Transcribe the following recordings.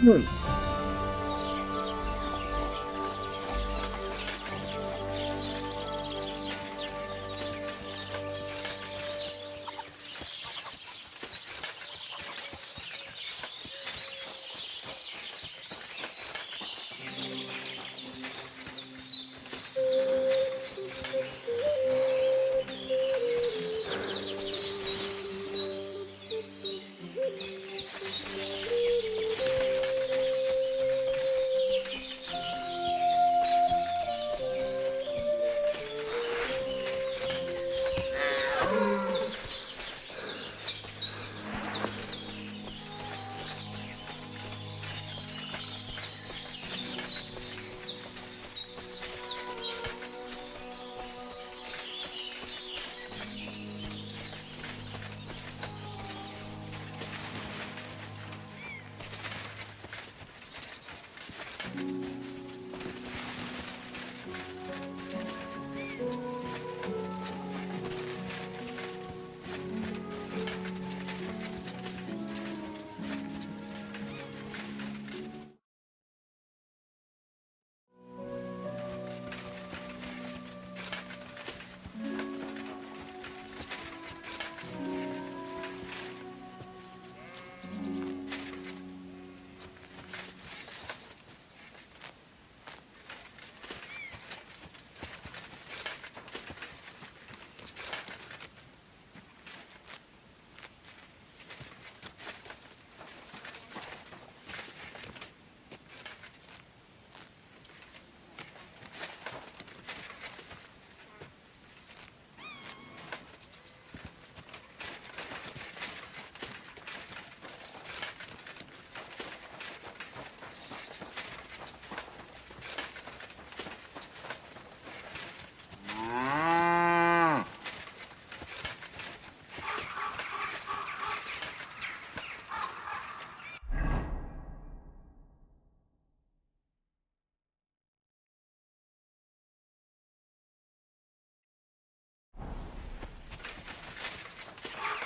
嗯。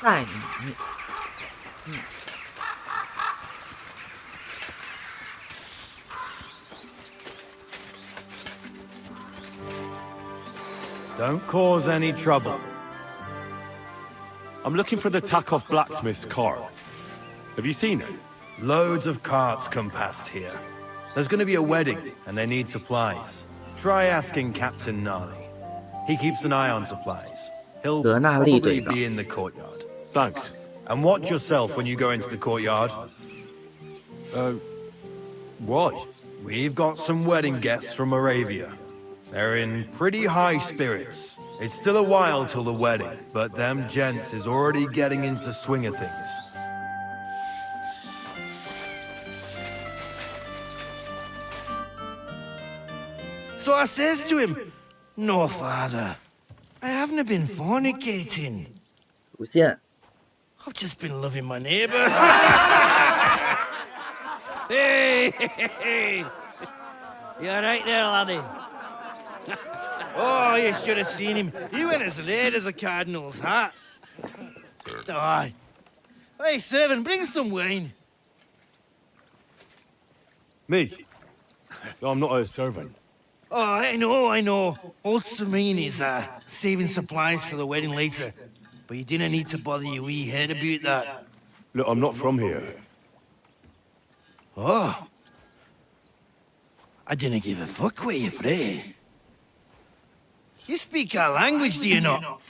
在里面。Don't cause any trouble. I'm looking for the Takov blacksmith's cart. Have you seen it? Loads of carts come past here. There's going to be a wedding, and they need supplies. Try asking Captain Nani. He keeps an eye on supplies. He'll probably be in the courtyard. Thanks. And watch yourself when you go into the courtyard. Why? We've got some wedding guests from Moravia. They're in pretty high spirits. It's still a while till the wedding, but them gents is already getting into the swing of things. So I says to him, "No, father, I haven't been fornicating. 出现。 I've just been loving my neighbour." Hey! You alright there, laddie? Oh, you should have seen him. He went as red as a cardinal's hat. Aye. Hey, servant, bring some wine. Me? I'm not a servant. Oh, I know. Old Samin is saving supplies for the wedding later. But you didn't need to bother your wee head about that. Look, I'm not from here. Oh. I didn't give a fuck what you pray. You speak our language, do you not?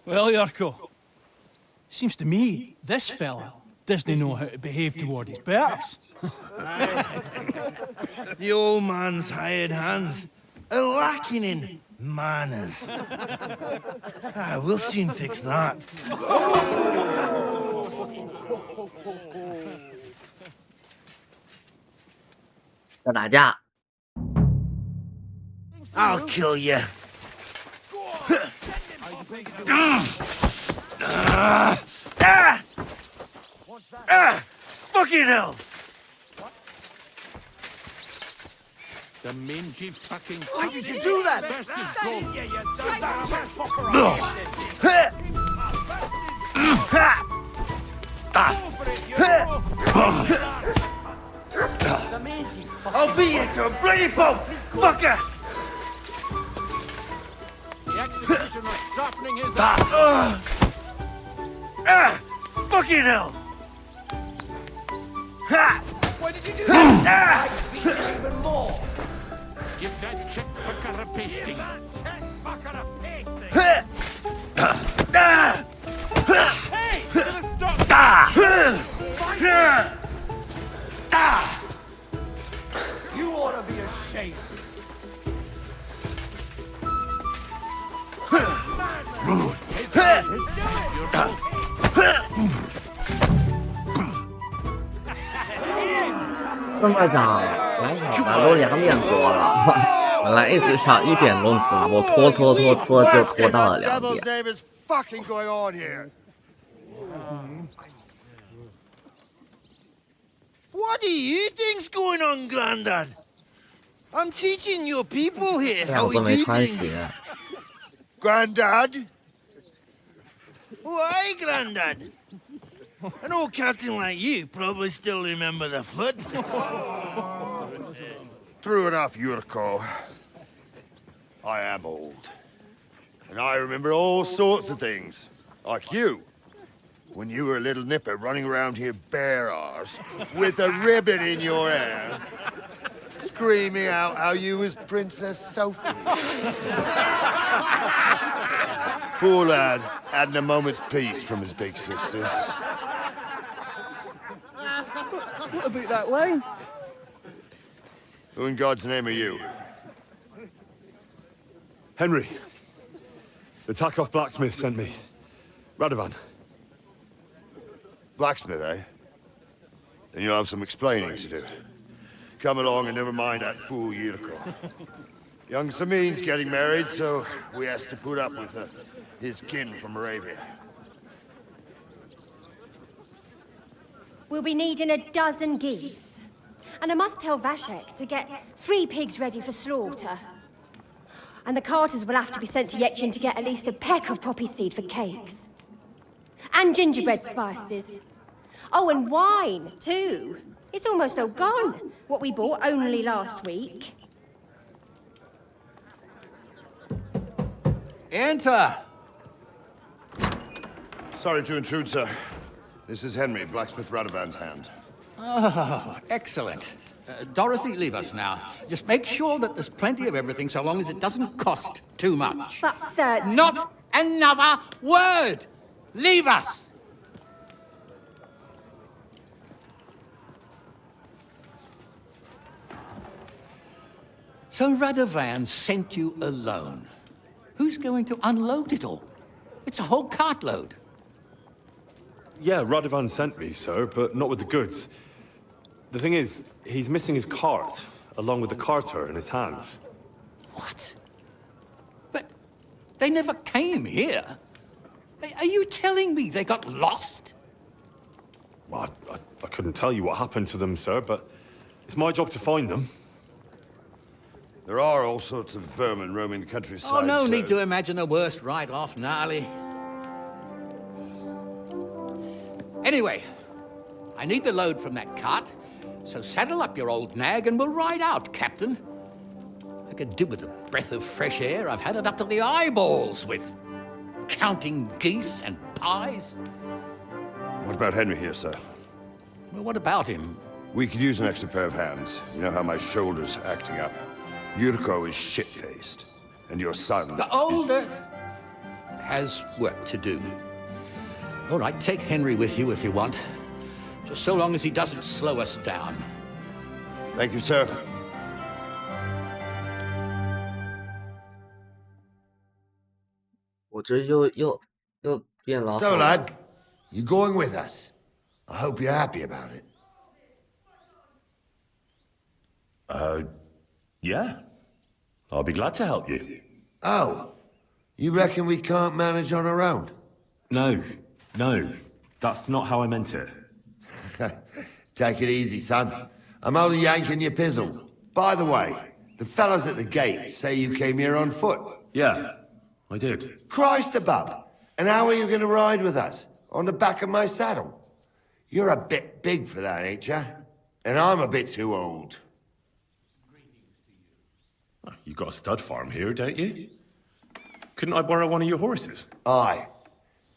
Well, Yarko, seems to me this fella doesn't know how to behave toward his betters. The old man's hired hands are lacking in manners. We'll soon fix that. I'll kill you. Fucking hell! The mangy fucking... Why did you do that? I'll beat you to a bloody pulp, fucker! The executioner's sharpening his Fucking hell! Ha! Why did you do that? Even more. Give that check for carapasting. You ought to be ashamed.这么早，来小吧，都2点多了。本来一直想1点钟直播，拖就拖到了2点。What do you think's going on, Grandad? I'm teaching your people here 这样 how 都 we 没 do 穿 things. 鞋。 Grandad? Why, Grandad? An old captain like you probably still remember the flood. True enough, Yurko. I am old. And I remember all sorts of things. Like you. When you were a little nipper running around here bare arse, with a ribbon in your hair, screaming out how you was Princess Sophie. Poor lad, hadn't a moment's peace from his big sisters. What about that line? Who in God's name are you? Henry. The Takoff blacksmith sent me. Radovan. Blacksmith, eh? Then you'll have some explaining to do. Come along and never mind that fool Yurko. Young Samin's getting married, so we has to put up with his kin from Moravia. We'll be needing a dozen geese. And I must tell Vashek to get 3 pigs ready for slaughter. And the carters will have to be sent to Yetchin to get at least a peck of poppy seed for cakes. And gingerbread spices. Oh, and wine, too. It's almost all gone, what we bought only last week. Enter. Sorry to intrude, sir. This is Henry, blacksmith Radovan's hand. Oh, excellent. Dorothy, leave us now. Just make sure that there's plenty of everything so long as it doesn't cost too much. But, sir... Not another word! Leave us! So Radovan sent you alone. Who's going to unload it all? It's a whole cartload. Yeah, Radovan sent me, sir, but not with the goods. The thing is, he's missing his cart, along with the carter in his hands. What? But they never came here. Are you telling me they got lost? Well, I couldn't tell you what happened to them, sir, but it's my job to find them. There are all sorts of vermin roaming the countryside. Oh, no so... need to imagine the worst right off, gnarly. Anyway, I need the load from that cart, so saddle up your old nag and we'll ride out, Captain. I could do with a breath of fresh air. I've had it up to the eyeballs with counting geese and pies. What about Henry here, sir? Well, what about him? We could use an extra pair of hands. You know how my shoulder's acting up. Yurko is shit-faced. And your son... The older has work to do. All right, take Henry with you if you want. Just so long as he doesn't slow us down. Thank you, sir. 我这又变老。 So, lad, you going with us? I hope you're happy about it. Yeah. I'll be glad to help you. Oh, you reckon we can't manage on our own? No, that's not how I meant it. Take it easy, son. I'm only yanking your pizzle. By the way, the fellas at the gate say you came here on foot. Yeah, I did. Christ above! And how are you going to ride with us? On the back of my saddle? You're a bit big for that, ain't ya? And I'm a bit too old. You got a stud farm here, don't you? Couldn't I borrow one of your horses? Aye.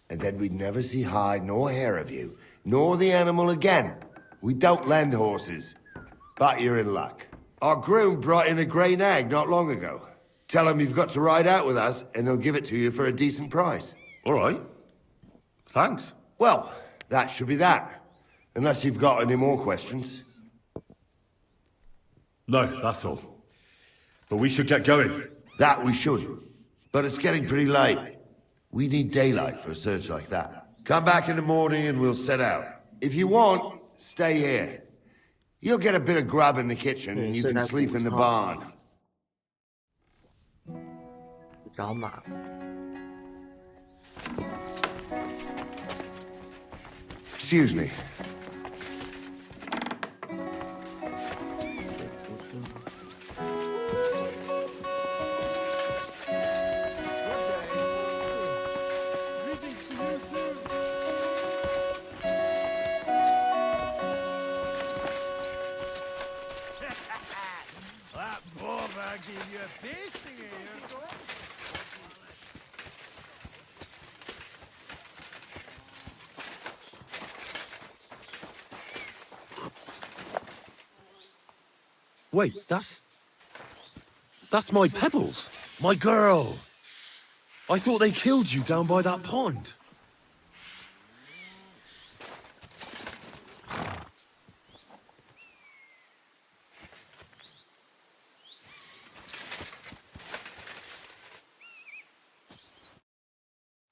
And then we'd never see hide nor hair of you, nor the animal again. We don't lend horses. But you're in luck. Our groom brought in a grey nag not long ago. Tell him you've got to ride out with us, and he'll give it to you for a decent price. All right. Thanks. Well, that should be that. Unless you've got any more questions. No, that's all. But we should get going. That we should. But it's getting pretty late. We need daylight for a search like that. Come back in the morning and we'll set out. If you want, stay here. You'll get a bit of grub in the kitchen and you can sleep in the barn. 找马。 Excuse me. That Borba gave you a pasting here, boy. Wait, that's my Pebbles. My girl. I thought they killed you down by that pond.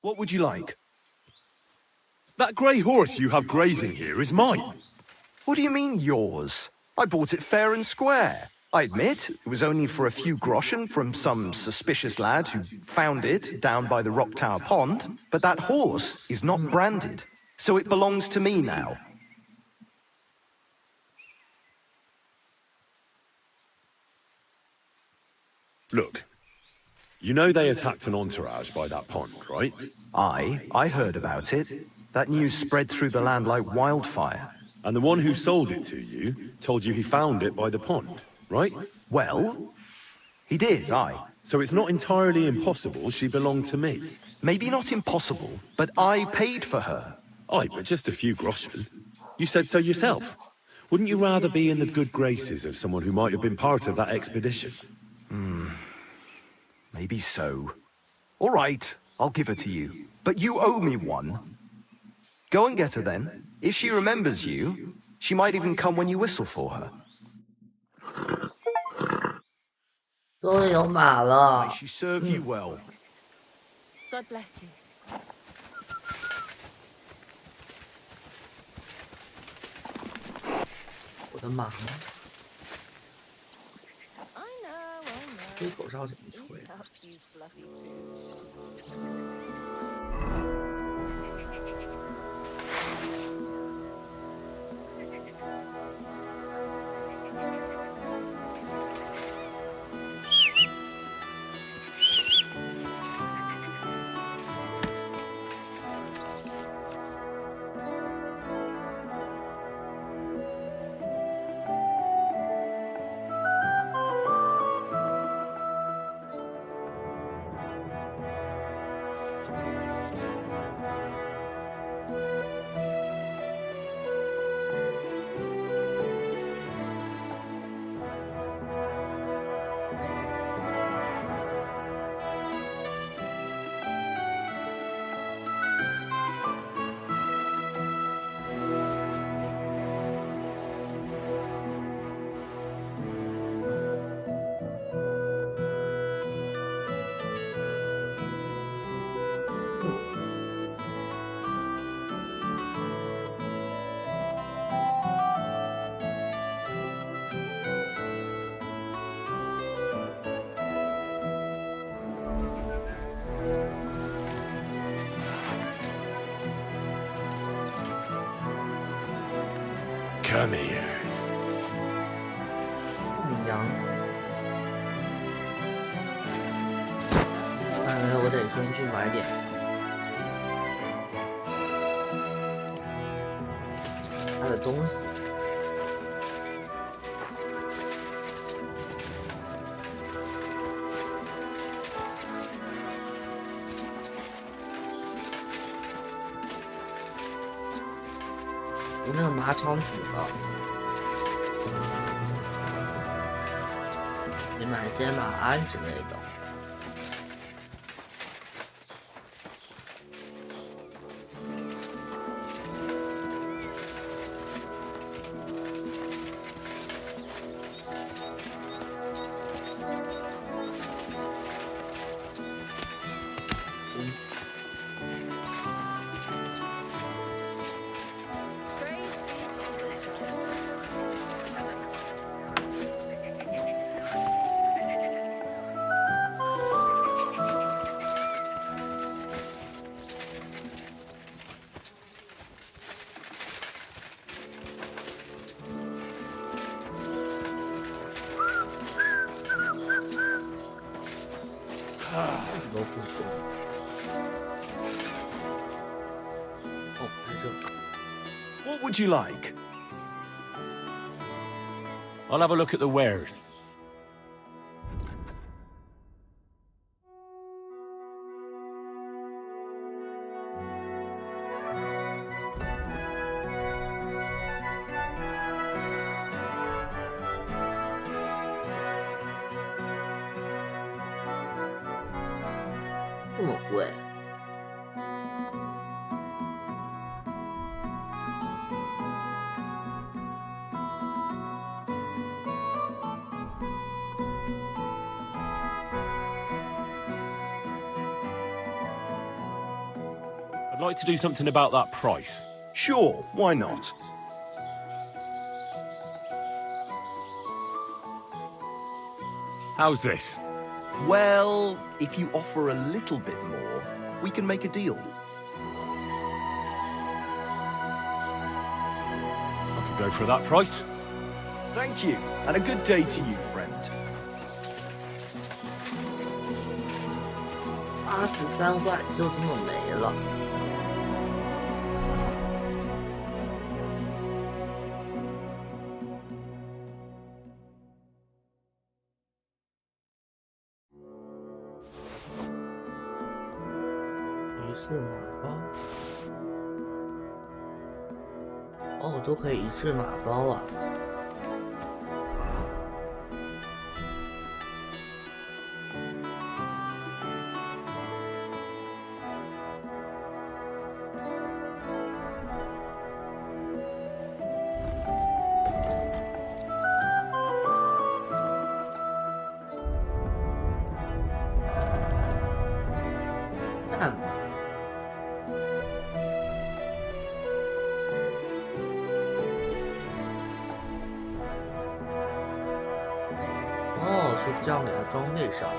What would you like? That grey horse you have grazing here is mine. What do you mean, yours? I bought it fair and square. I admit, it was only for a few groschen from some suspicious lad who found it down by the Rock Tower Pond, but that horse is not branded, so it belongs to me now. Look, you know they attacked an entourage by that pond, right? I heard about it. That news spread through the land like wildfire. And the one who sold it to you told you he found it by the pond, right? Well, he did, aye. So it's not entirely impossible she belonged to me. Maybe not impossible, but I paid for her. Aye, but just a few groschen. You said so yourself. Wouldn't you rather be in the good graces of someone who might have been part of that expedition? Maybe so. All right, I'll give her to you. But you owe me one. Go and get her then. If she remembers you, she might even come when you whistle for her. 终于有马了。 May she serve you well. God bless you. 我的马呢？ I know. 吹口哨怎么吹？ You fluffy. Come here. 米羊。看来我得先去买点。东西。那个马场主呢？得买些马鞍之类的。都不多。哦，还热。 What would you like? I'll have a look at the wares. “这么贵？” I'd like to do something about that price. Sure, why not? How's this? Well, if you offer a little bit more, we can make a deal. I could go for that price. Thank you, and a good day to you, friend. 83块就这么没了。仪式马包，哦，都可以仪式马包啊。哦，是这样给它装备上。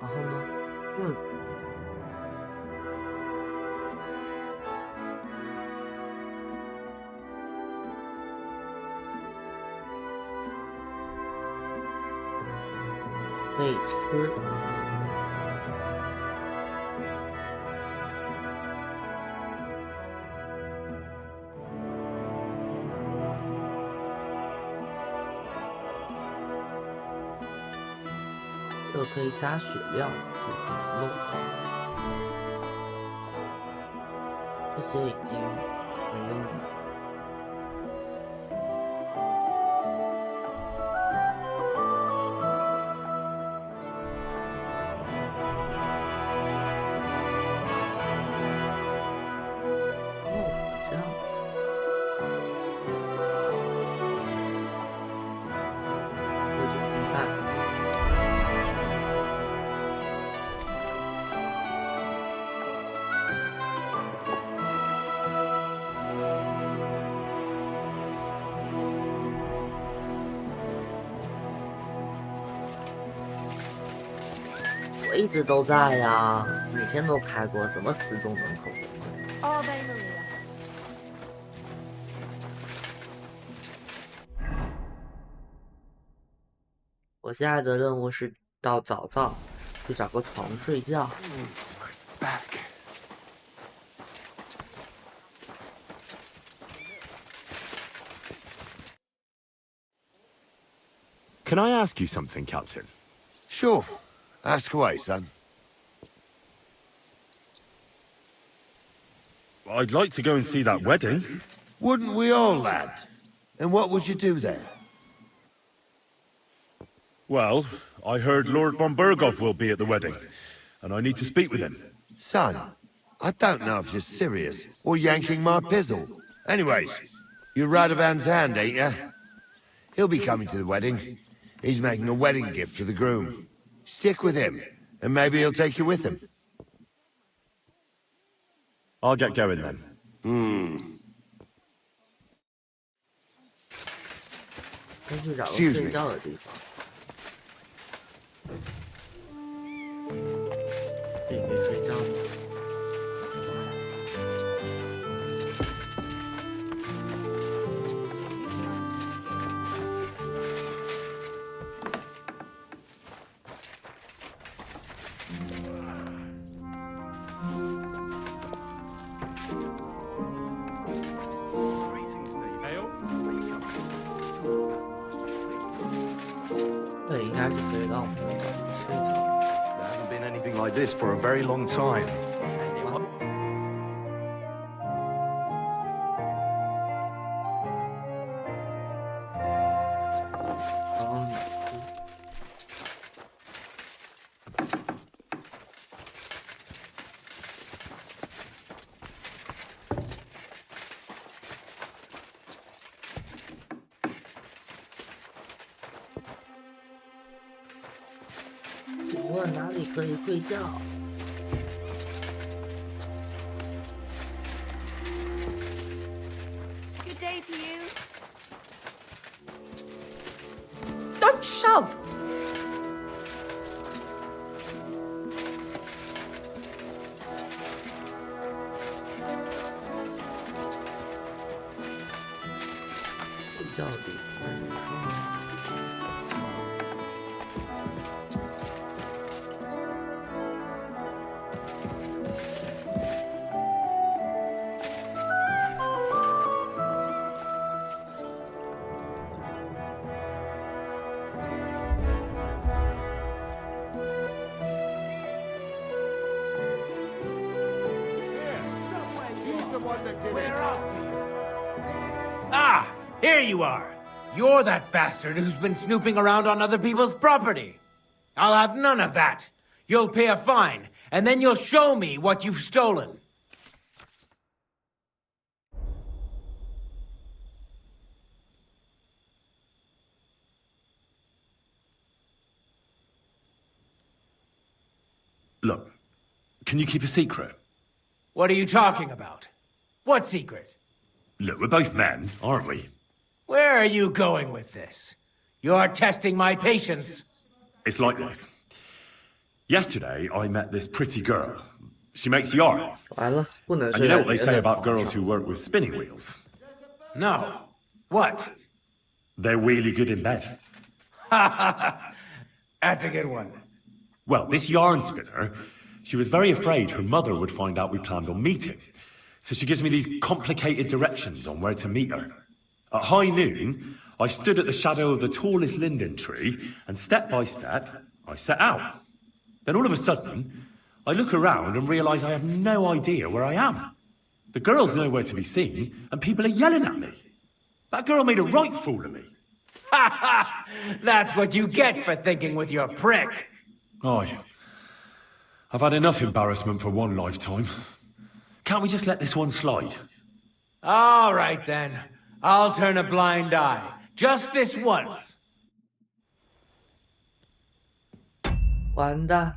然后呢？可以吃。这个可以加血量，主漏洞。这些已经没用了。我一直都在呀，每天都开过，什么死忠门口。我现在的任务是到早上去找个床睡觉。Can I ask you something, Captain? Sure. Ask away, son. I'd like to go and see that wedding. Wouldn't we all, lad? And what would you do there? Well, I heard Lord von Berghoff will be at the wedding, and I need to speak with him. Son, I don't know if you're serious or yanking my pizzle. Anyways, you're Radovan's hand, ain't ya? He'll be coming to the wedding. He's making a wedding gift to the groom. Stick with him, and maybe he'll take you with him. I'll get going then. Excuse me. 这里可以睡觉吗？这应该是可以让我们睡着。There hasn't been anything like this for a very long time. Oh. 请问哪里可以睡觉？ Good day to you. Don't shove! Ah, here you are. You're that bastard who's been snooping around on other people's property. I'll have none of that. You'll pay a fine, and then you'll show me what you've stolen. Look, can you keep a secret? What are you talking about? What secret? Look, we're both men, aren't we? Where are you going with this? You're testing my patience. It's like this. Yesterday, I met this pretty girl. She makes yarn. And you know what they say about girls who work with spinning wheels? No. What? They're really good in bed. That's a good one. Well, this yarn spinner, she was very afraid her mother would find out we planned on meeting. So she gives me these complicated directions on where to meet her. At high noon, I stood at the shadow of the tallest linden tree, and step by step, I set out. Then all of a sudden, I look around and realise I have no idea where I am. The girl's nowhere to be seen, and people are yelling at me. That girl made a right fool of me. Ha ha! That's what you get for thinking with your prick. Aye. I've had enough embarrassment for one lifetime. Can't we just let this one slide? All right, then. I'll turn a blind eye. Just this once. 完蛋！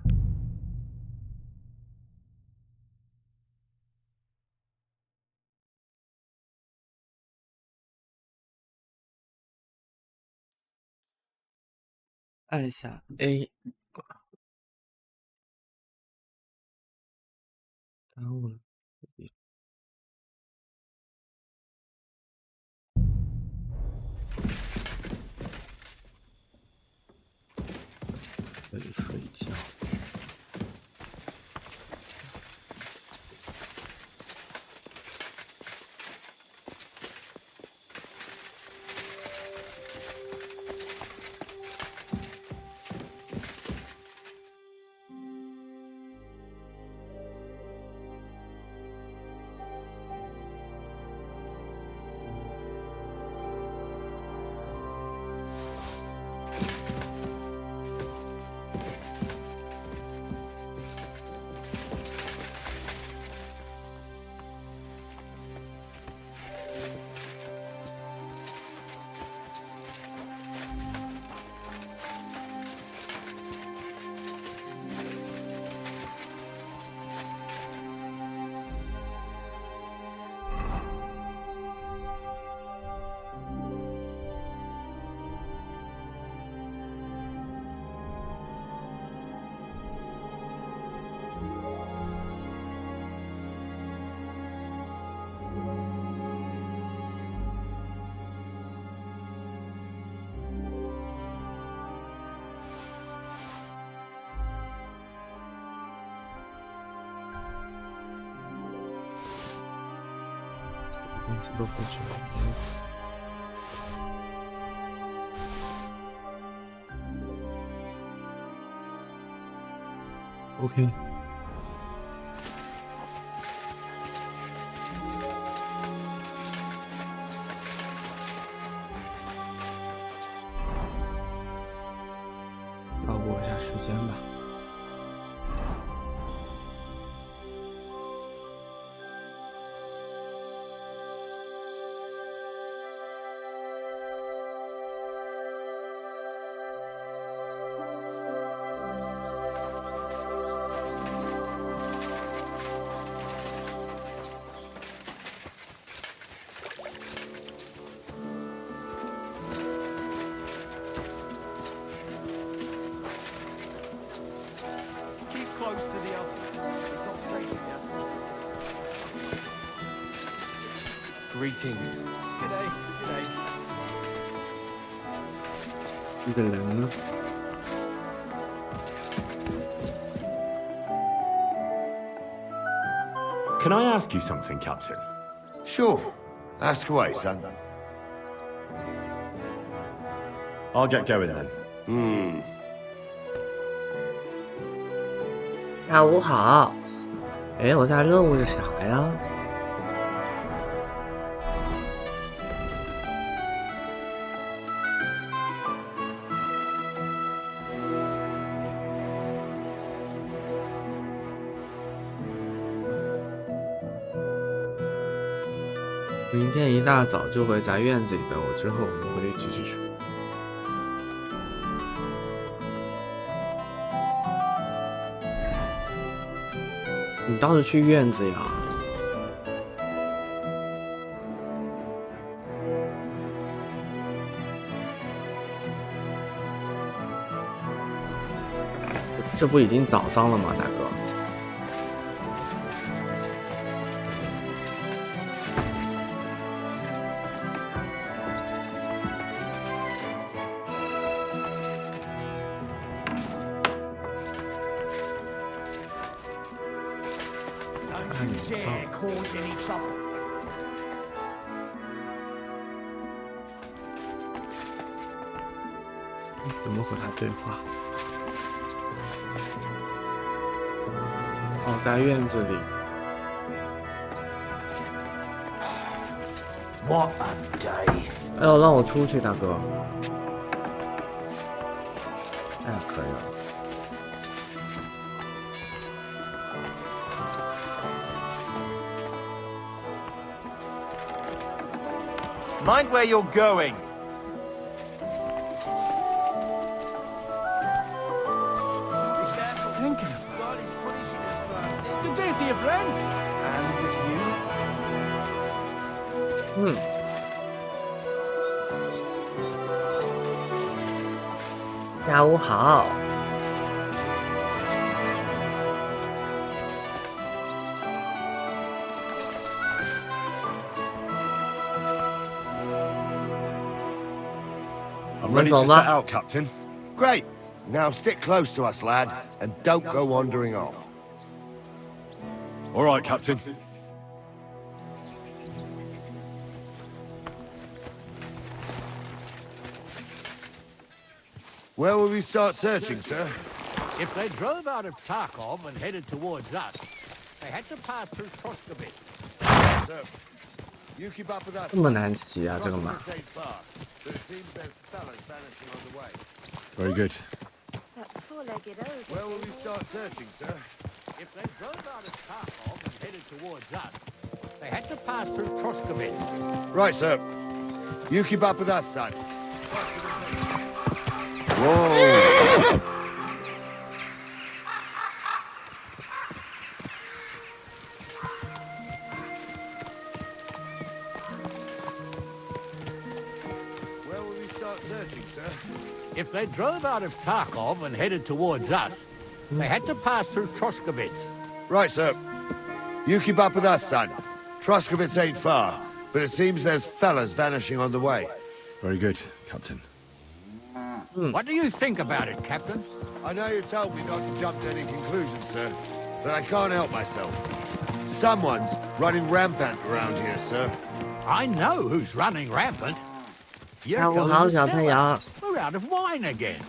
按下 A。耽误了。可以睡觉。东西都回去了。OK。把握一下时间吧。Close to the others. It's not safe here. Greetings. G'day. G'day. 一个人呢？ Can I ask you something, Captain? Sure. Ask away, son. I'll get going then. 下午好。哎，我家任务是啥呀？明天一大早就会在院子里等我，之后我们会继续说。 你倒是去院子呀！这不已经早上了吗，大哥？怎么和他对话？哦，在院子里。What a day！ 哎呦，让我出去，大哥。哎，可以了。 Mind where you're going. Thinking about it. Good day to you, friend. And with you. 下午好。I'm ready to set out, Captain. Great. Now stick close to us, lad, and don't go wandering off. All right, Captain. Where will we start searching, sir? If they drove out of Tarkov and headed towards us, they had to pass through Troskavik. Sir, you keep up with us. 这么难骑啊，这个马。 But it seems there's fellas vanishing on the way. Very good. That four-legged ogre. Where will we start searching, sir? If they drove out of Tarkov and headed towards us, they had to pass through Troskavik. Right, sir. You keep up with us, son. Whoa! Where will we start searching, sir? If they drove out of Tarkov and headed towards us, they had to pass through Troskavik. Right, sir. You keep up with us, son. Troskovitz ain't far, but it seems there's fellas vanishing on the way. Very good, Captain. What do you think about it, Captain? I know you told me not to jump to any conclusions, sir, but I can't help myself. Someone's running rampant around here, sir. I know who's running rampant. You're 下午好，小太阳。 We're out of wine again.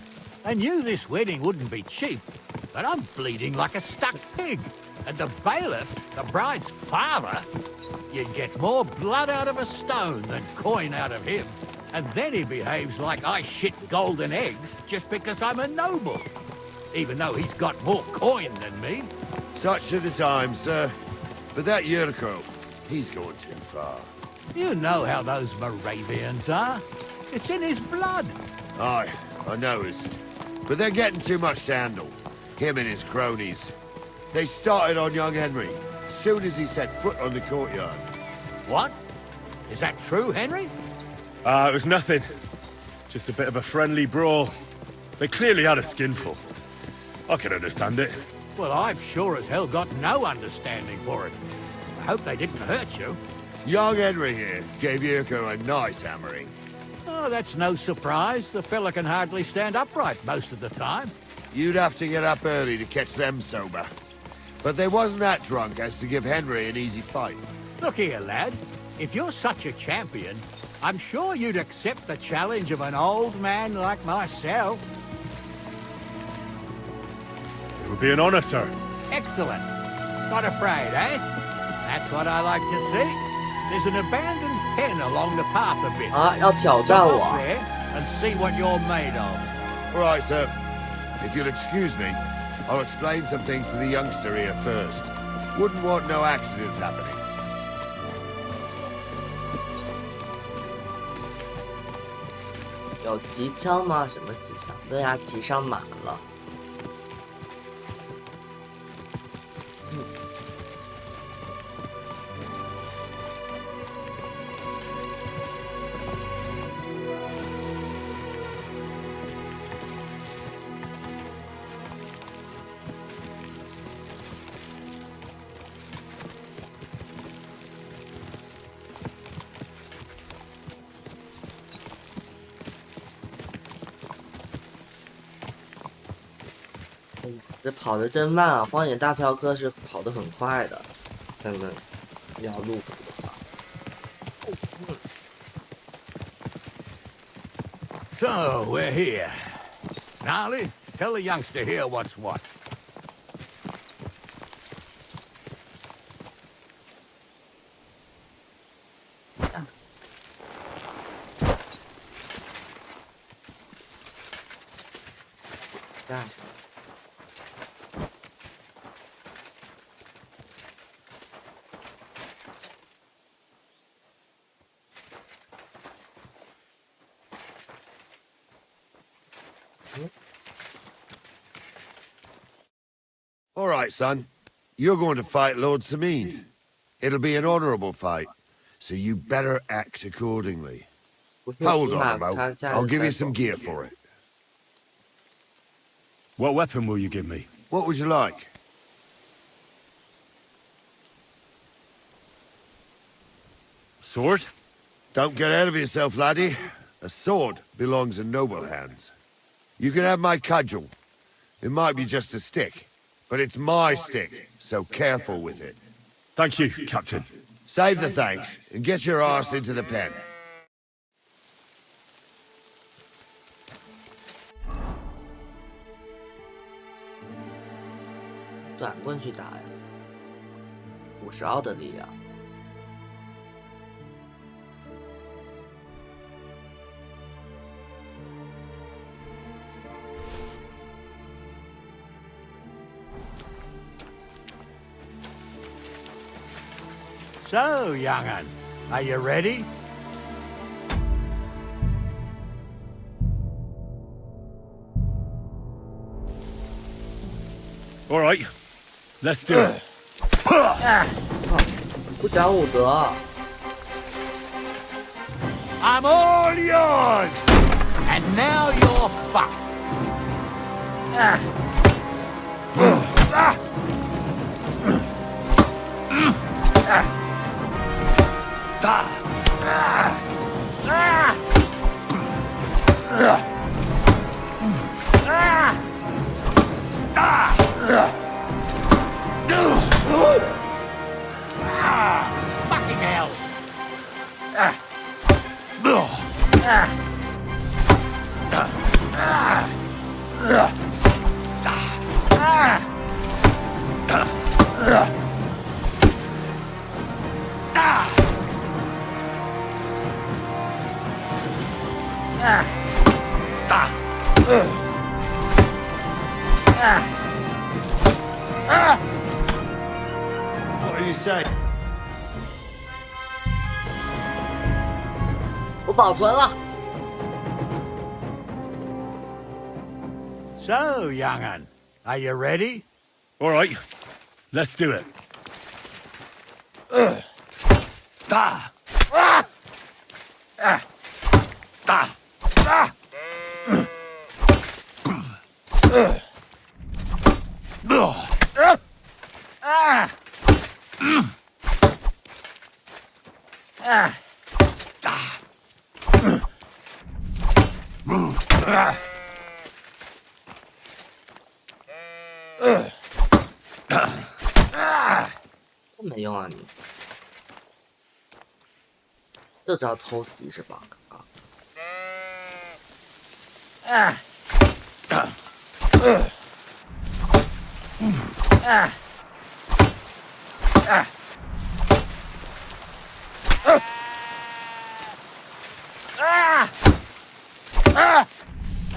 I knew this wedding wouldn't be cheap, but I'm bleeding like a stuck pig. And the bailiff, the bride's father, you'd get more blood out of a stone than coin out of him. And then he behaves like I shit golden eggs just because I'm a noble. Even though he's got more coin than me. Such are the times, sir. But that Yurko, he's going too far. You know how those Moravians are. It's in his blood. Aye, I noticed. But they're getting too much to handle. Him and his cronies. They started on young Henry, as soon as he set foot on the courtyard. What? Is that true, Henry? It was nothing. Just a bit of a friendly brawl. They clearly had a skinful. I can understand it. Well, I've sure as hell got no understanding for it. I hope they didn't hurt you. Young Henry here gave Yurko a nice hammering. Oh, that's no surprise. The fella can hardly stand upright most of the time. You'd have to get up early to catch them sober. But they wasn't that drunk as to give Henry an easy fight. Look here, lad. If you're such a champion, I'm sure you'd accept the challenge of an old man like myself. It would be an honor, sir. Excellent. Not afraid, eh? That's what I like to see. There's an abandoned pen along the path a bit. 啊，要挑战 Stop 我。 off there and see what you're made of. All right, sir. If you'll excuse me, I'll explain some things to the youngster here first. Wouldn't want no accidents happening. 有吉祥吗？什么吉祥？对呀，骑上马了。这跑得真慢啊！荒野大镖客是跑得很快的，咱们要路途的话。So, we're here. Gnarly, tell the youngster here what's what. All right, son. You're going to fight Lord Samin. It'll be an honorable fight, so you better act accordingly. Hold on a moment. I'll give you some gear for it. What weapon will you give me? What would you like? Sword? Don't get ahead of yourself, laddie. A sword belongs in noble hands. You can have my cudgel. It might be just a stick, but it's my stick, so careful with it. Thank you, Captain. Save the thanks, and get your arse into the pen. 短棍去打呀，50奥的力量。So, young'un, are you ready? All right, let's do it. 不讲武德。I'm all yours! And now you're fucked. Fucking hell! What are you saying? 我保存了。 So, young'un, are you ready? All right, let's do it.都没用啊你！这招偷袭是吧？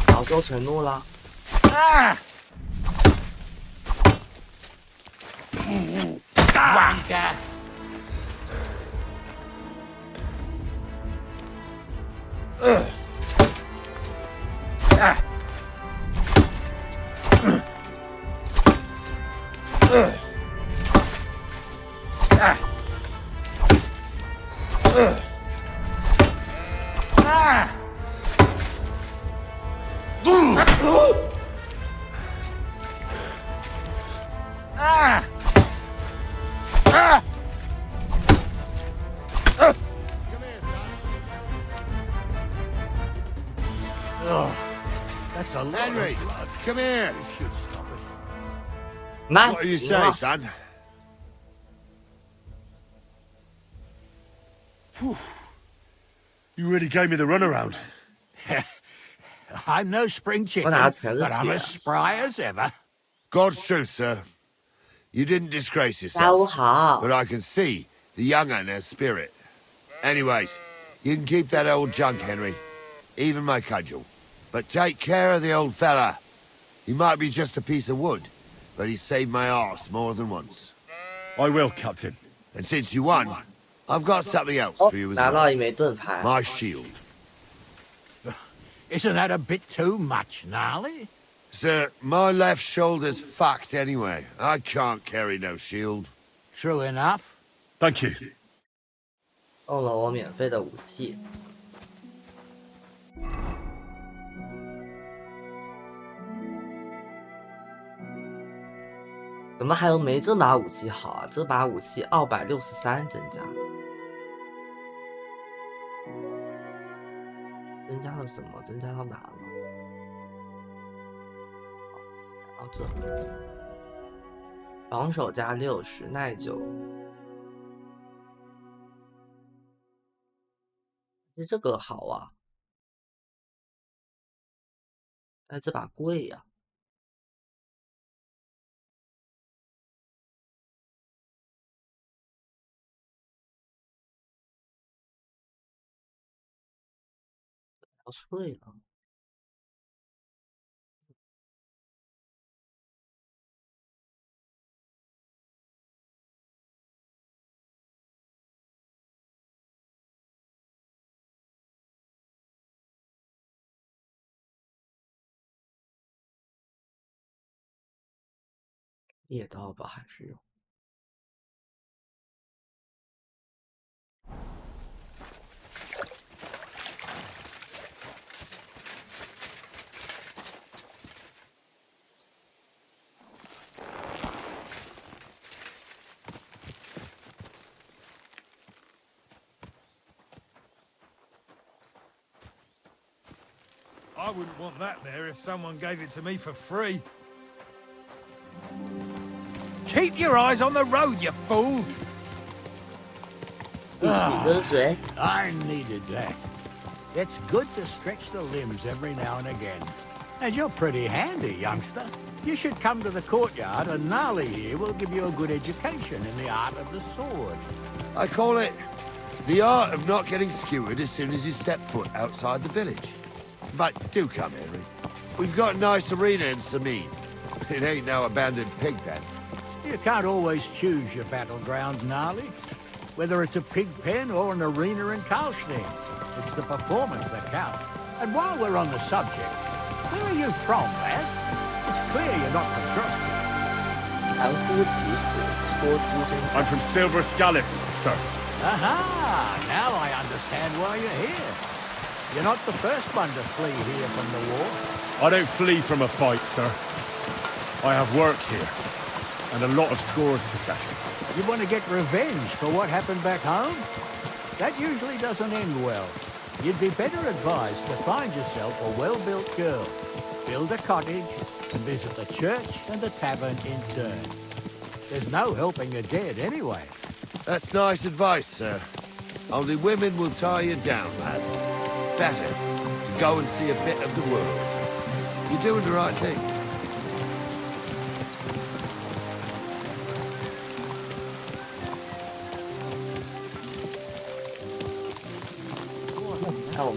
早就承诺了。Wanker! 哦 That's a lot Henry, of blood. come here. This should stop us. Nice. What do you say, son? You really gave me the runaround. I'm no spring chicken, Well, but I'm as spry as ever. God's truth, sir. You didn't disgrace 加油 yourself, 好 but I can see the young un has spirit. Anyways, you can keep that old junk, Henry. Even my cudgel. But take care of the old fella. He might be just a piece of wood, but he's saved my arse more than once. I will, Captain. And since you won, I've got something else 哦 for you，as 拿到 well. 一枚盾牌。 My shield. Isn't that a bit too much, Gnarly? Sir, my left shoulder's fucked anyway. I can't carry no shield. True enough. Thank you. 送了我免费的武器。怎么还有没这把武器好啊？这把武器263增加，增增加了什么？增加到哪了？好，到这。防守加60，耐久。其实这个好啊，但这把贵呀、要脆了。猎刀吧，还是有。I wouldn't want that there if someone gave it to me for free. Keep your eyes on the road, you fool! I needed that. It's good to stretch the limbs every now and again. And you're pretty handy, youngster. You should come to the courtyard, and Gnarly here will give you a good education in the art of the sword. I call it the art of not getting skewered as soon as you step foot outside the village. But do come, Henry. We've got a nice arena in Sumi. It ain't no abandoned pig pen. You can't always choose your battleground, Gnarly. Whether it's a pig pen or an arena in Karlstein, it's the performance that counts. And while we're on the subject, where are you from, lad? It's clear you're not from Trusty. I'm from Silver Scallops, sir. Aha! Now I understand why you're here. You're not the first one to flee here from the war. I don't flee from a fight, sir. I have work here, and a lot of scores to settle. You want to get revenge for what happened back home? That usually doesn't end well. You'd be better advised to find yourself a well-built girl, build a cottage, and visit the church and the tavern in turn. There's no helping the dead anyway. That's nice advice, sir. Only women will tie you down, lad. Better to go and see a bit of the world. You're doing the right thing. Oh,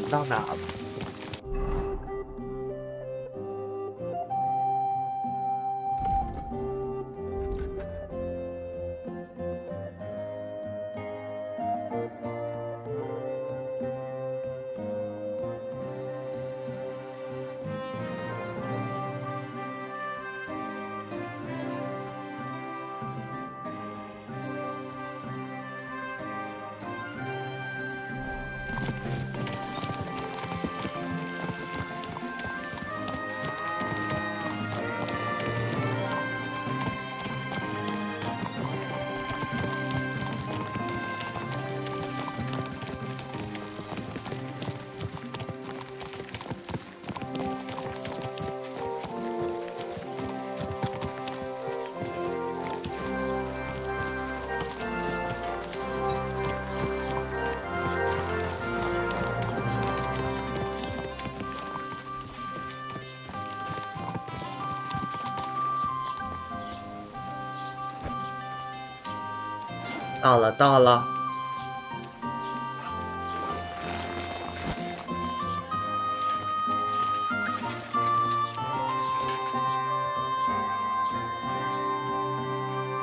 到了，到了。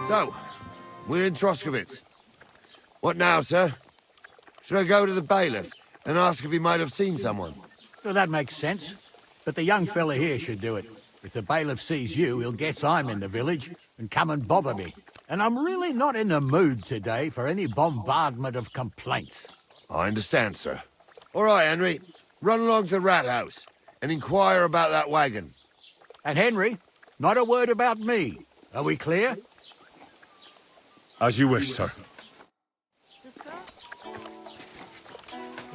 So, we're in Troskowitz. What now, sir? Should I go to the bailiff and ask if he might have seen someone? Well, that makes sense. But the young fella here should do it. If the bailiff sees you, he'll guess I'm in the village and come and bother me. And I'm really not in the mood today for any bombardment of complaints. I understand, sir. All right, Henry. Run along to the rat house and inquire about that wagon. And Henry, not a word about me. Are we clear? As you wish, sir.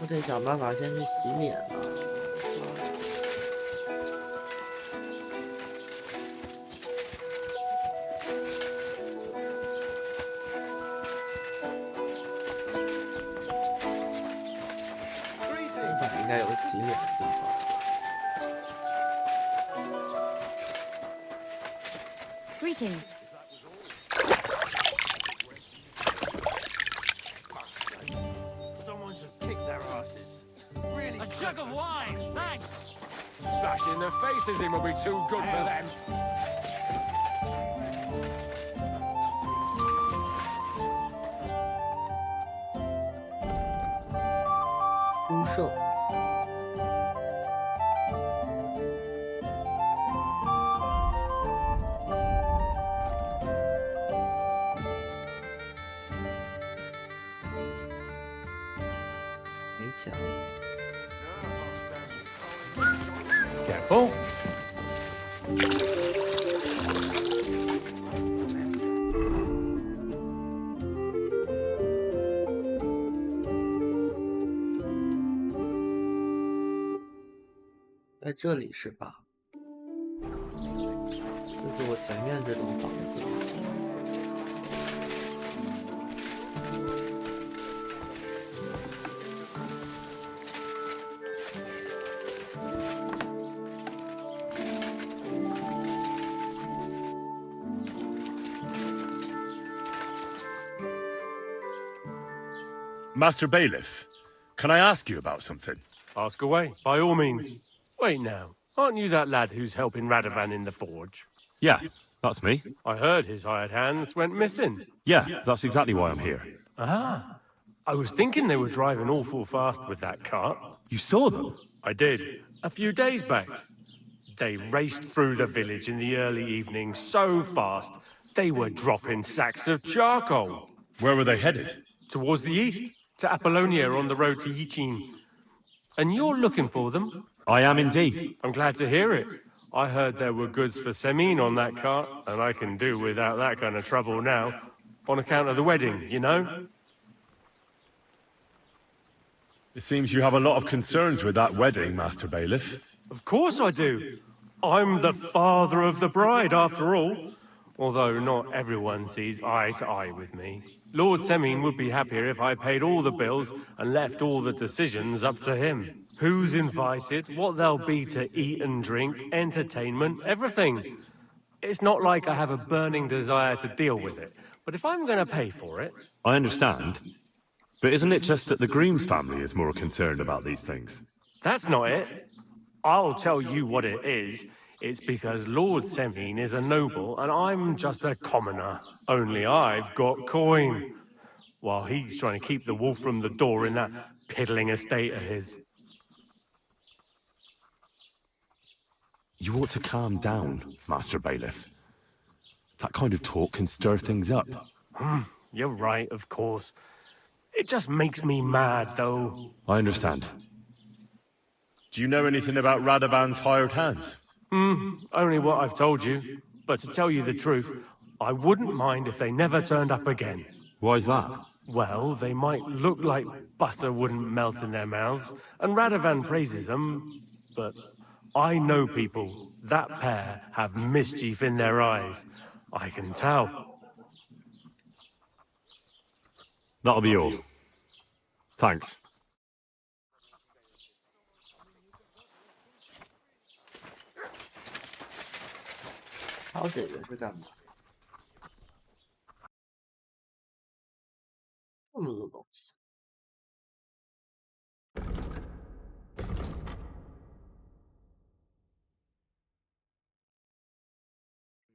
我得想办法先去洗脸了。洗脸的地方。Greetings. Someone should kick their asses. Really? A jug of wine, thanks! Bashing their faces in will be too good for them. 孤兽。没抢。Careful. 在这里是吧？就是我前面这栋房子。Master Bailiff, can I ask you about something? Ask away, by all means. Wait now, aren't you that lad who's helping Radovan in the forge? Yeah, that's me. I heard his hired hands went missing. Yeah, that's exactly why I'm here. Ah, I was thinking they were driving awful fast with that cart. You saw them? I did, a few days back. They raced through the village in the early evening so fast, they were dropping sacks of charcoal. Where were they headed? Towards the east, to Apollonia on the road to Yichin. And you're looking for them? I am indeed. I'm glad to hear it. I heard there were goods for Semin on that cart, and I can do without that kind of trouble now. On account of the wedding, you know? It seems you have a lot of concerns with that wedding, Master Bailiff. Of course I do. I'm the father of the bride, after all. Although not everyone sees eye to eye with me. Lord Semin would be happier if I paid all the bills and left all the decisions up to him. Who's invited, what there'll be to eat and drink, entertainment, everything. It's not like I have a burning desire to deal with it, but if I'm going to pay for it... I understand. But isn't it just that the groom's family is more concerned about these things? That's not it. I'll tell you what it is. It's because Lord Semin is a noble and I'm just a commoner. Only I've got coin. While he's trying to keep the wolf from the door in that piddling estate of his. You ought to calm down, Master Bailiff. That kind of talk can stir things up. You're right, of course. It just makes me mad, though. I understand. Do you know anything about Radovan's hired hands? Only what I've told you. But to tell you the truth, I wouldn't mind if they never turned up again. Why's that? Well, they might look like butter wouldn't melt in their mouths, and Radovan praises them, but I know people. That pair have mischief in their eyes. I can tell. That'll be all. Thanks. 抄这个是干嘛？这么多东西。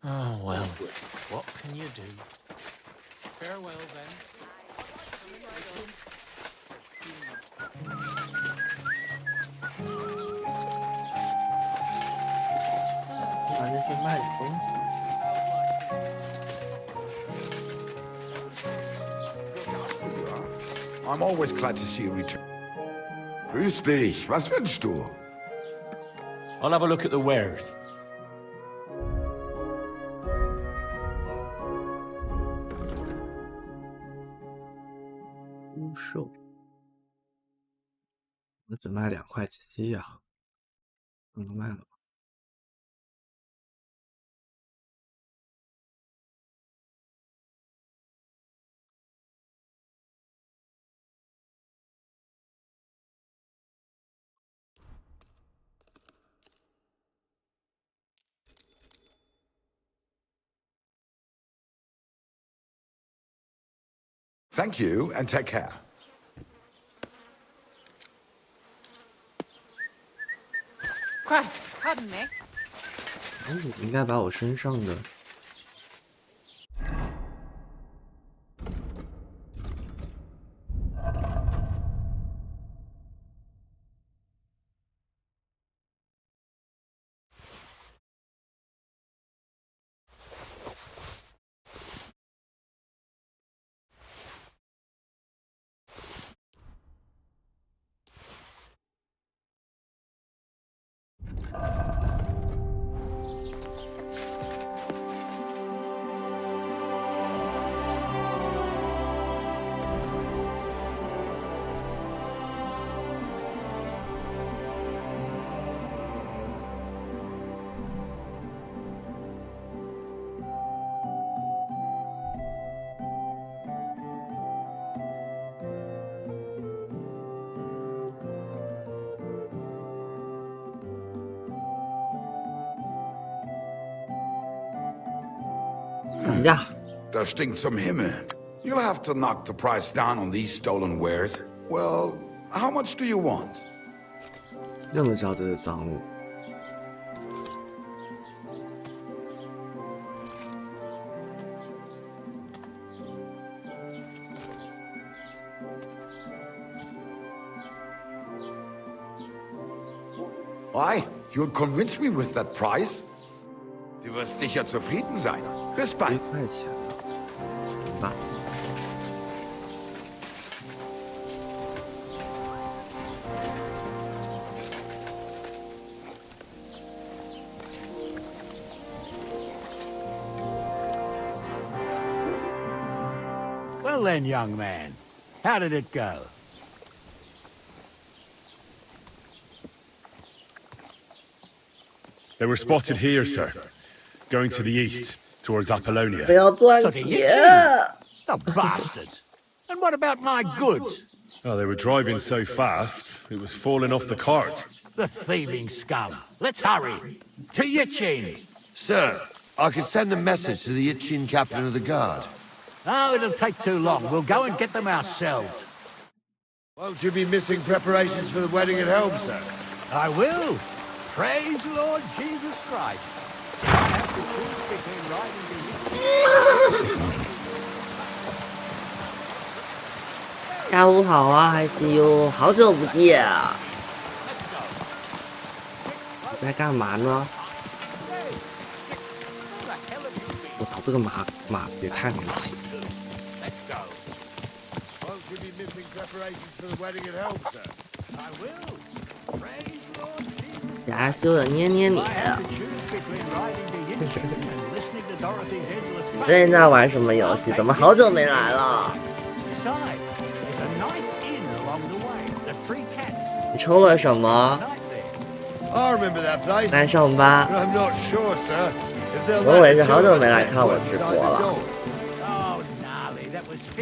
Oh, well, what can you do? Farewell, then. 反正去卖点东西。I'm always glad to see you return. Grüß dich, was wünschst du? I'll have a look at the wares.孤兽，我只卖2.7块呀，能卖了吗？ Thank you, and take care. Christ, pardon me. 应该把我身上的。Ja. Das stinkt zum Himmel. You'll have to knock the price down on these stolen wares. Well, how much do you want? 用得着这是赃物。Why? You'll convince me with that price? Du wirst sicher zufrieden sein. Bis bald. 1块钱吧。Well then, young man, how did it go? They were spotted here, sir. Going to the east, towards Apollonia. 不要赚钱！ The bastards! And what about my goods? Oh, they were driving so fast, it was falling off the cart. The thieving scum. Let's hurry. To Yichin. Sir, I can send a message to the Yichin captain of the guard. Oh, it'll take too long. We'll go and get them ourselves. Won't you be missing preparations for the wedding at home, sir? I will. Praise Lord Jesus Christ. I have to choose between riding to Yichin. 下午好啊，还是哟，好久不见啊！你在干嘛呢？我操，这个马也太年轻。牙修的捏捏你。最近在玩什么游戏？怎么好久没来了？你抽了什么？来上吧。我以为是好久没来看我直播了。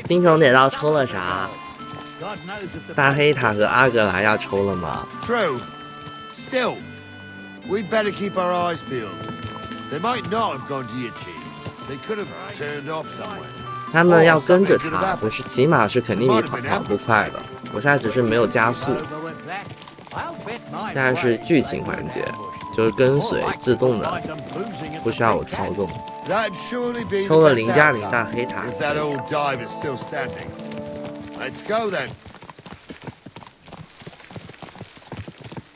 冰城铁道抽了啥？大黑塔和阿格莱亚抽了吗？ True. Still, we'd better keep our eyes peeled. They might not have gone to Yichin. They could have turned off somewhere. 他们要跟着他，可是骑马是肯定比跑步快的。我现在只是没有加速，现在是剧情环节，就是跟随自动的，不需要我操纵。抽了0+0大黑塔。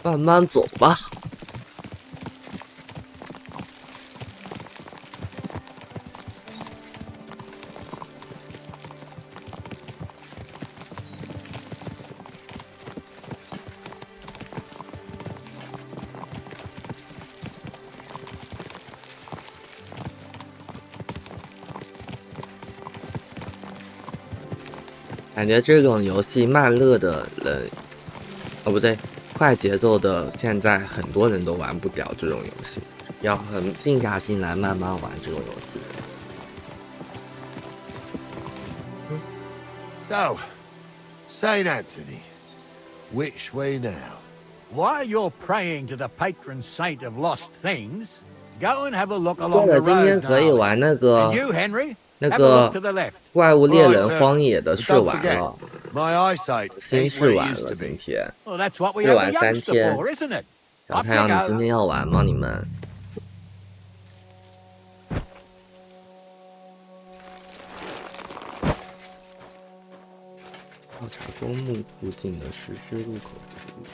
慢慢走吧。感觉这种游戏慢乐的人，哦不对，快节奏的，现在很多人都玩不了这种游戏，要很静下心来慢慢玩这种游戏。So, Saint Anthony, which way now? While you're praying to the patron saint of lost things, go and have a look 对 along 了， the 今天 road 可以 now. 玩那个 And you, Henry, 那个怪物猎人荒野的试完了，新试完了，今天试完3天。小太阳，你今天要玩吗？你们？调查公墓附近的十字路口植物。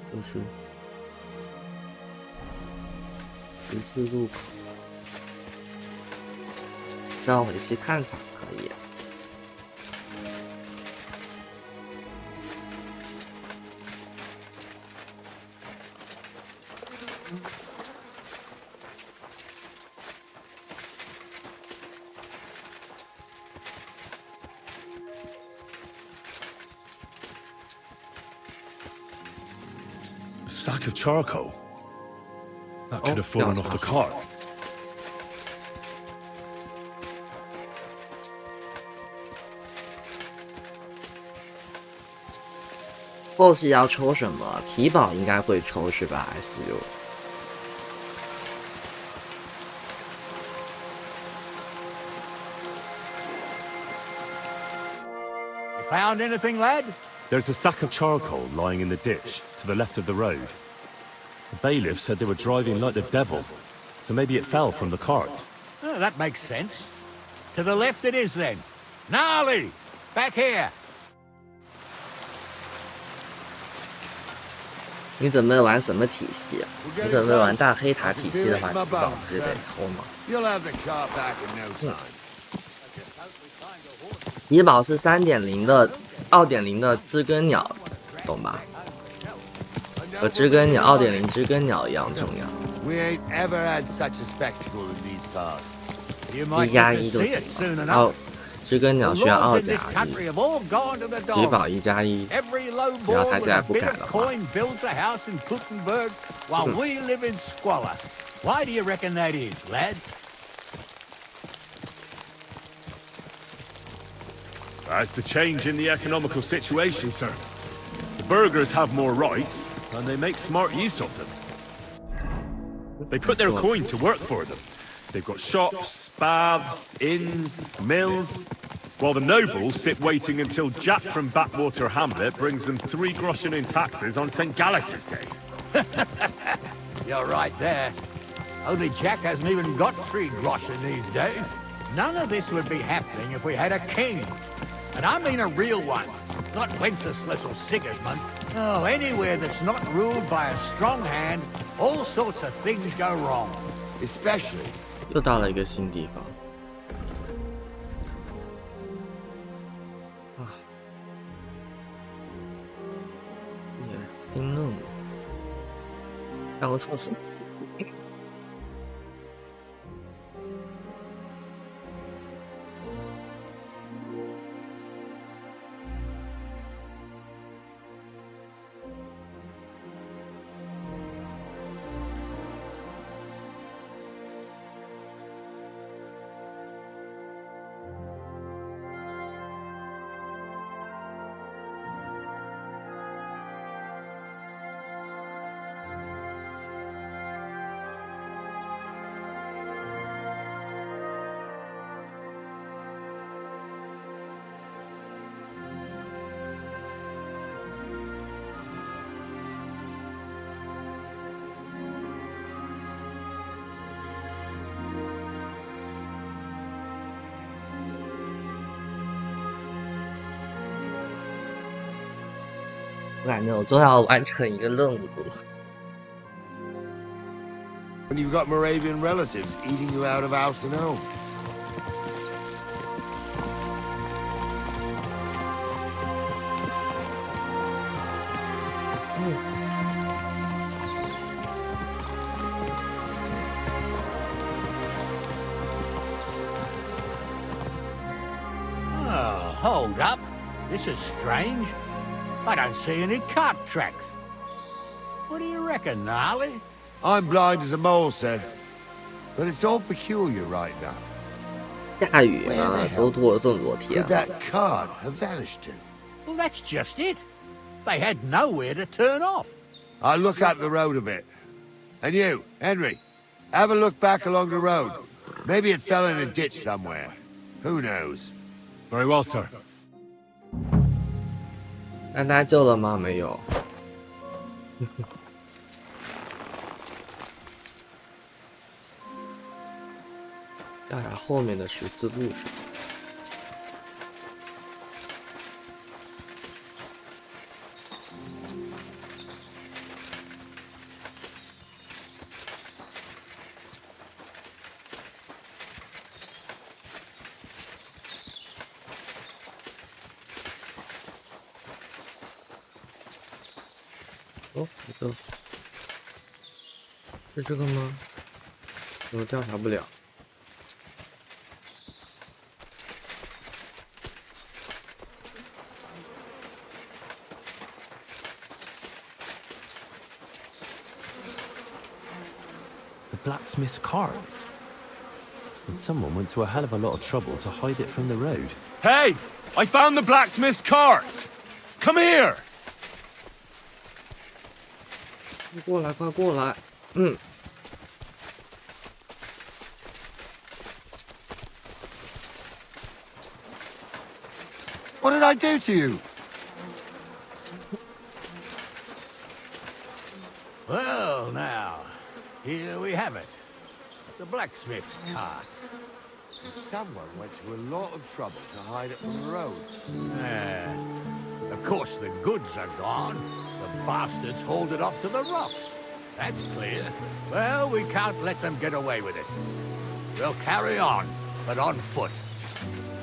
就是十字路口，让我去看看可以。Sack of charcoal. That could have fallen off the cart. 后续要抽什么？提宝应该会抽是吧 ？SU。You found anything, lad? There's a sack of charcoal lying in the ditch to the left of the road. The bailiff said they were driving like the devil, so maybe it fell from the cart. Oh, that makes sense. To the left it is then. Gnarly! Back here! 你准备玩什么体系？你准备玩大黑塔体系的话，提宝不是得抽吗？提宝是3.0的、2.0的知更鸟，懂吧？和知更鸟2.0知更鸟一样重要。1+1就行了。哦，知更鸟需要2+1，提宝1+1，只要他现在不改的话。That's the change in the economical situation, sir. The burghers have more rights, and they make smart use of them. They put their coin to work for them. They've got shops, baths, inns, mills, while the nobles sit waiting until Jack from Backwater Hamlet brings them 3 groschen in taxes on St. Gallus's Day. You're right there. Only Jack hasn't even got 3 groschen these days. None of this would be happening if we had a king. And I mean a real one, not Wenceslas or Sigismund. Oh, anywhere that's not ruled by a strong hand, all sorts of things go wrong. Especially... 又到了一个新地方。啊，也挺冷的。上个厕所。我感觉我终于要完成一个任务了。When you've got Moravian relatives eating you out of house and home. Oh, hold up. This is strange. I don't see any cart tracks. What do you reckon, Gnarly? I'm blind as a mole, sir. But it's all peculiar right now. 下雨啊，都拖了这么多 Could 天。 that cart have vanished to? Well, that's just it. They had nowhere to turn off. I'll look up the road a bit. And you, Henry, have a look back along the road. Maybe it fell in a ditch somewhere. Who knows? Very well, sir. 那大家救了吗？没有。要打后面的十字路是吧？哦，是这个吗？怎么调查不了？ Blacksmith's cart. And someone went to a hell of a lot of trouble to hide it from the road. Hey! I found the blacksmith's cart! Come here! 过来，快过来！What did I do to you? Well, now, here we have it. The blacksmith's cart. Someone went to a lot of trouble to hide it from the road. Of course, the goods are gone. The bastards hauled it off to the rocks. That's clear. Well, we can't let them get away with it. We'll carry on, but on foot.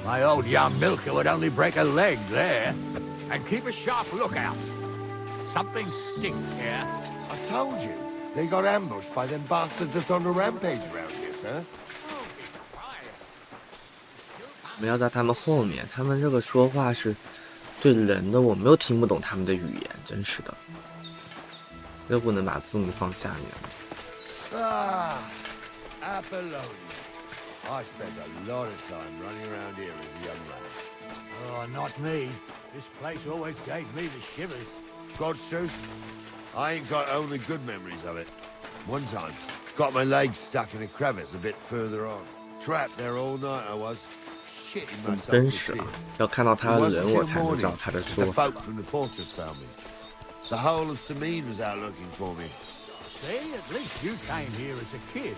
My old young milker would only break a leg there. And keep a sharp lookout. Something stinks here. I told you. They got ambushed by them bastards that's on the rampage around here, sir. 我们要在他们后面，他们这个说话是对人的，我们又听不懂他们的语言，真是的。又不能把字幕放下面。Ah, Apollonia. I spent a lot of time running around here as a young lad. Oh, not me. This place always gave me the shivers. God's truth, I ain't got only good memories of it. One time, got my leg stuck in a crevice a bit further on. Trapped there all night I was. Shitting myself 真 with 是啊， tears. 要看到他 It 的 wasn't 人，我 till 才能知道 morning 他的 that 说 the 法。 folk from the fortress found me. The whole of Sameen was out looking for me. See, at least you came here as a kid.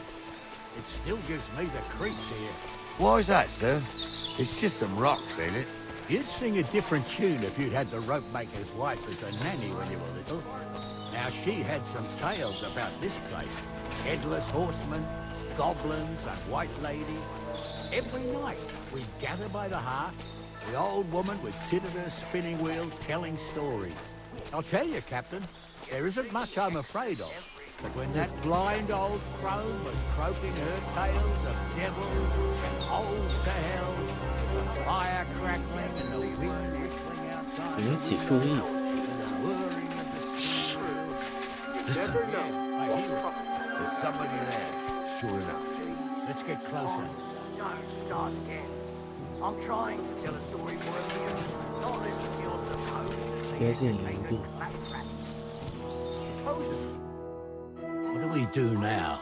It still gives me the creeps here. Why is that, sir? It's just some rocks, ain't it? You'd sing a different tune if you'd had the rope maker's wife as a nanny when you were little. Now, she had some tales about this place. Headless horsemen, goblins and white ladies. Every night, we'd gather by the hearth. The old woman would sit at her spinning wheel telling stories. I'll tell you, Captain, there isn't much I'm afraid of. But when that blind old crone was croaking her tales of devils and holes to hell, the fire crackling and the wind whistling outside, 引起注意。 Listen. I hear it. There's somebody there, sure enough. Let's get closer. Don't start again. I'm trying to tell a story worthy of not listening to your supposed 接近营地。 What do we do now?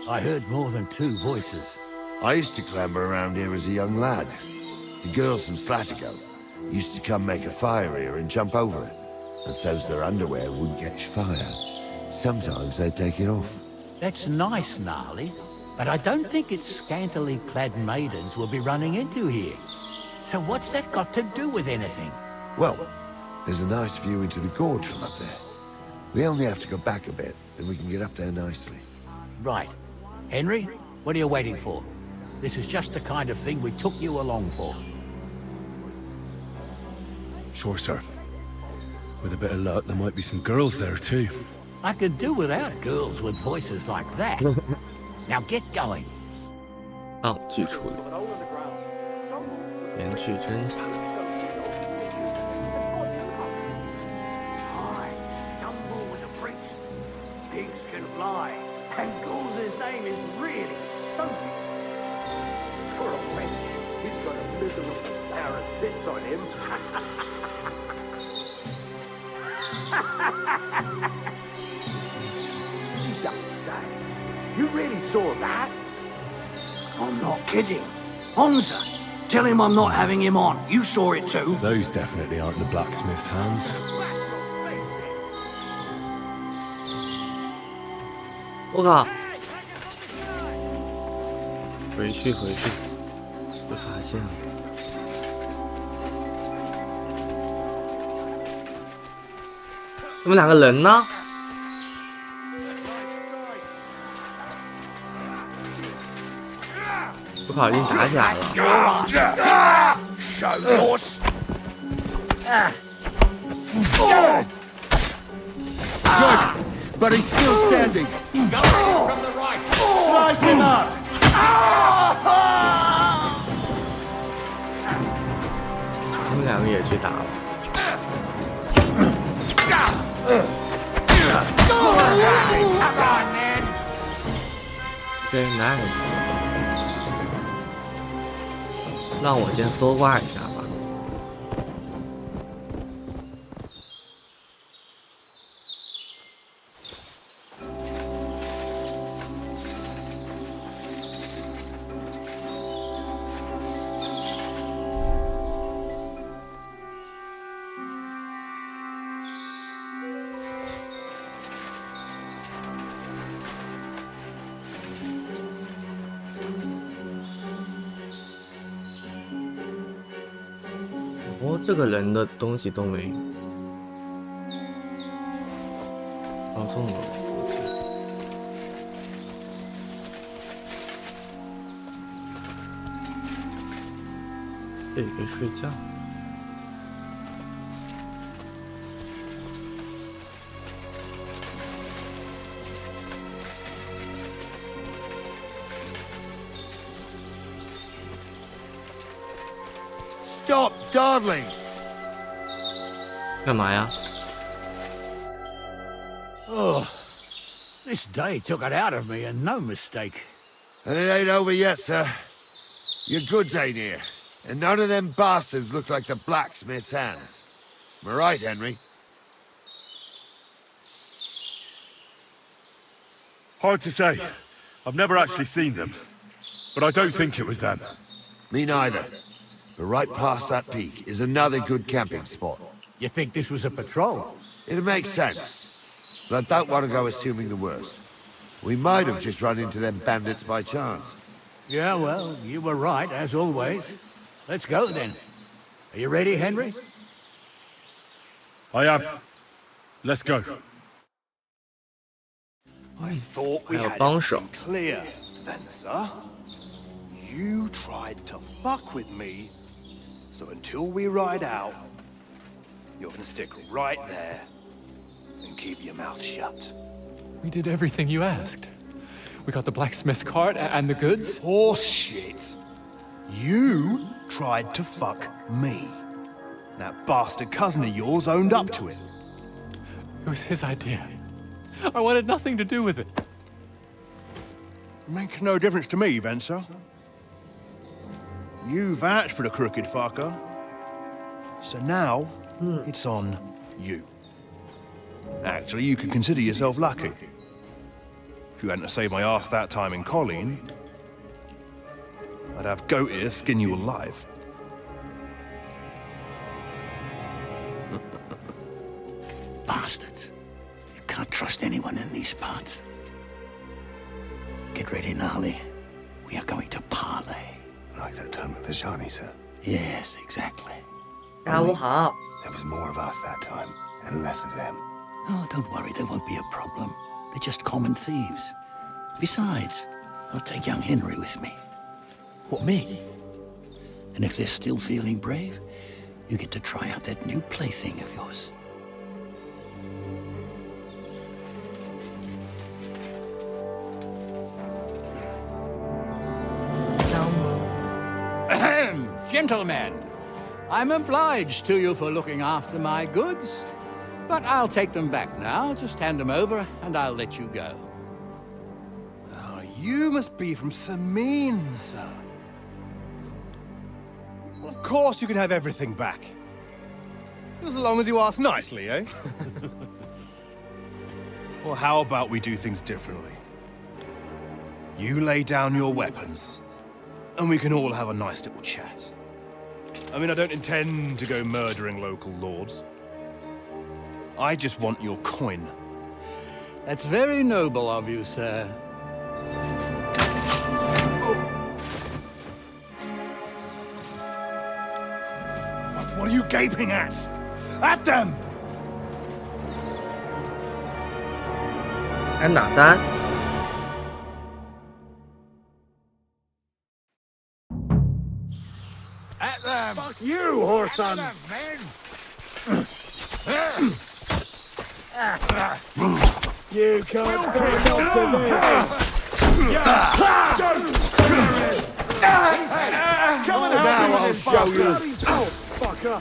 I heard more than two voices. I used to clamber around here as a young lad. The girls from Slatigo used to come make a fire here and jump over it, and so's their underwear wouldn't catch fire. Sometimes they'd take it off. That's nice, Gnarly, but I don't think it's scantily clad maidens we'll be running into here. So what's that got to do with anything? Well, there's a nice view into the gorge from up there. We only have to go back a bit, and we can get up there nicely. Right. Henry, what are you waiting for? This is just the kind of thing we took you along for. Sure, sir. With a bit of luck, there might be some girls there, too. I could do without girls with voices like that. Now get going. 抗拒处理，连续侦查。lie. And Gould's name is really something. For a wench, he's got a miserable Sarah sits on him. You don't say. You really saw that? I'm not kidding. Honza, tell him I'm not having him on. You saw it too. Those definitely aren't the blacksmith's hands. 我靠！回去，被发现了。他们两个人呢？我靠，已经打起来了。Good, but he's still standing. From the right. Slice him up. 他们两个也去打了。对 ，nice。让我先搜刮一下吧。哦，这个人的东西都没放送了。这里可以睡觉。Stop dawdling. 干嘛呀？ Oh, this day took it out of me, and no mistake. And it ain't over yet, sir. Your goods ain't here. And none of them bastards look like the blacksmith's hands. Am I right, Henry? Hard to say. I've never actually seen them. But I don't think it was them. Me neither. But right past that peak is another good camping spot. You think this was a patrol? It makes sense. But I don't want to go assuming the worst. We might have just run into them bandits by chance. Yeah, well, you were right, as always. Let's go, then. Are you ready, Henry? I am. Let's go. I thought we had it clear, Venser. You tried to fuck with me, so until we ride out, you're gonna stick right there and keep your mouth shut. We did everything you asked. We got the blacksmith cart and the goods. Horseshit. You tried to fuck me. That bastard cousin of yours owned up to it. It was his idea. I wanted nothing to do with it. Make no difference to me, Venser. You vouched for the crooked fucker. So now, it's on you. Actually, you can consider yourself lucky. If you hadn't saved my ass that time in Colleen, I'd have goat ear skin you alive. Bastards. You can't trust anyone in these parts. Get ready, Gnarly. We are going to parley. Like that time at the Shani, sir? Yes, exactly. There was more of us that time, and less of them. Oh, don't worry, there won't be a problem. They're just common thieves. Besides, I'll take young Henry with me. What, me? And if they're still feeling brave, you get to try out that new plaything of yours. Gentlemen, I'm obliged to you for looking after my goods, but I'll take them back now. Just hand them over, and I'll let you go. you must be from Samin, sir. Well, of course you can have everything back. As long as you ask nicely, eh? Well, how about we do things differently? You lay down your weapons, and we can all have a nice little chat. I mean, I don't intend to go murdering local lords. I just want your coin. That's very noble of you, sir. What are you gaping at? At them! 还哪三？ At them! Fuck you, whoreson! You can't stand up to this! Come on, now I'll show you! Oh, fucker!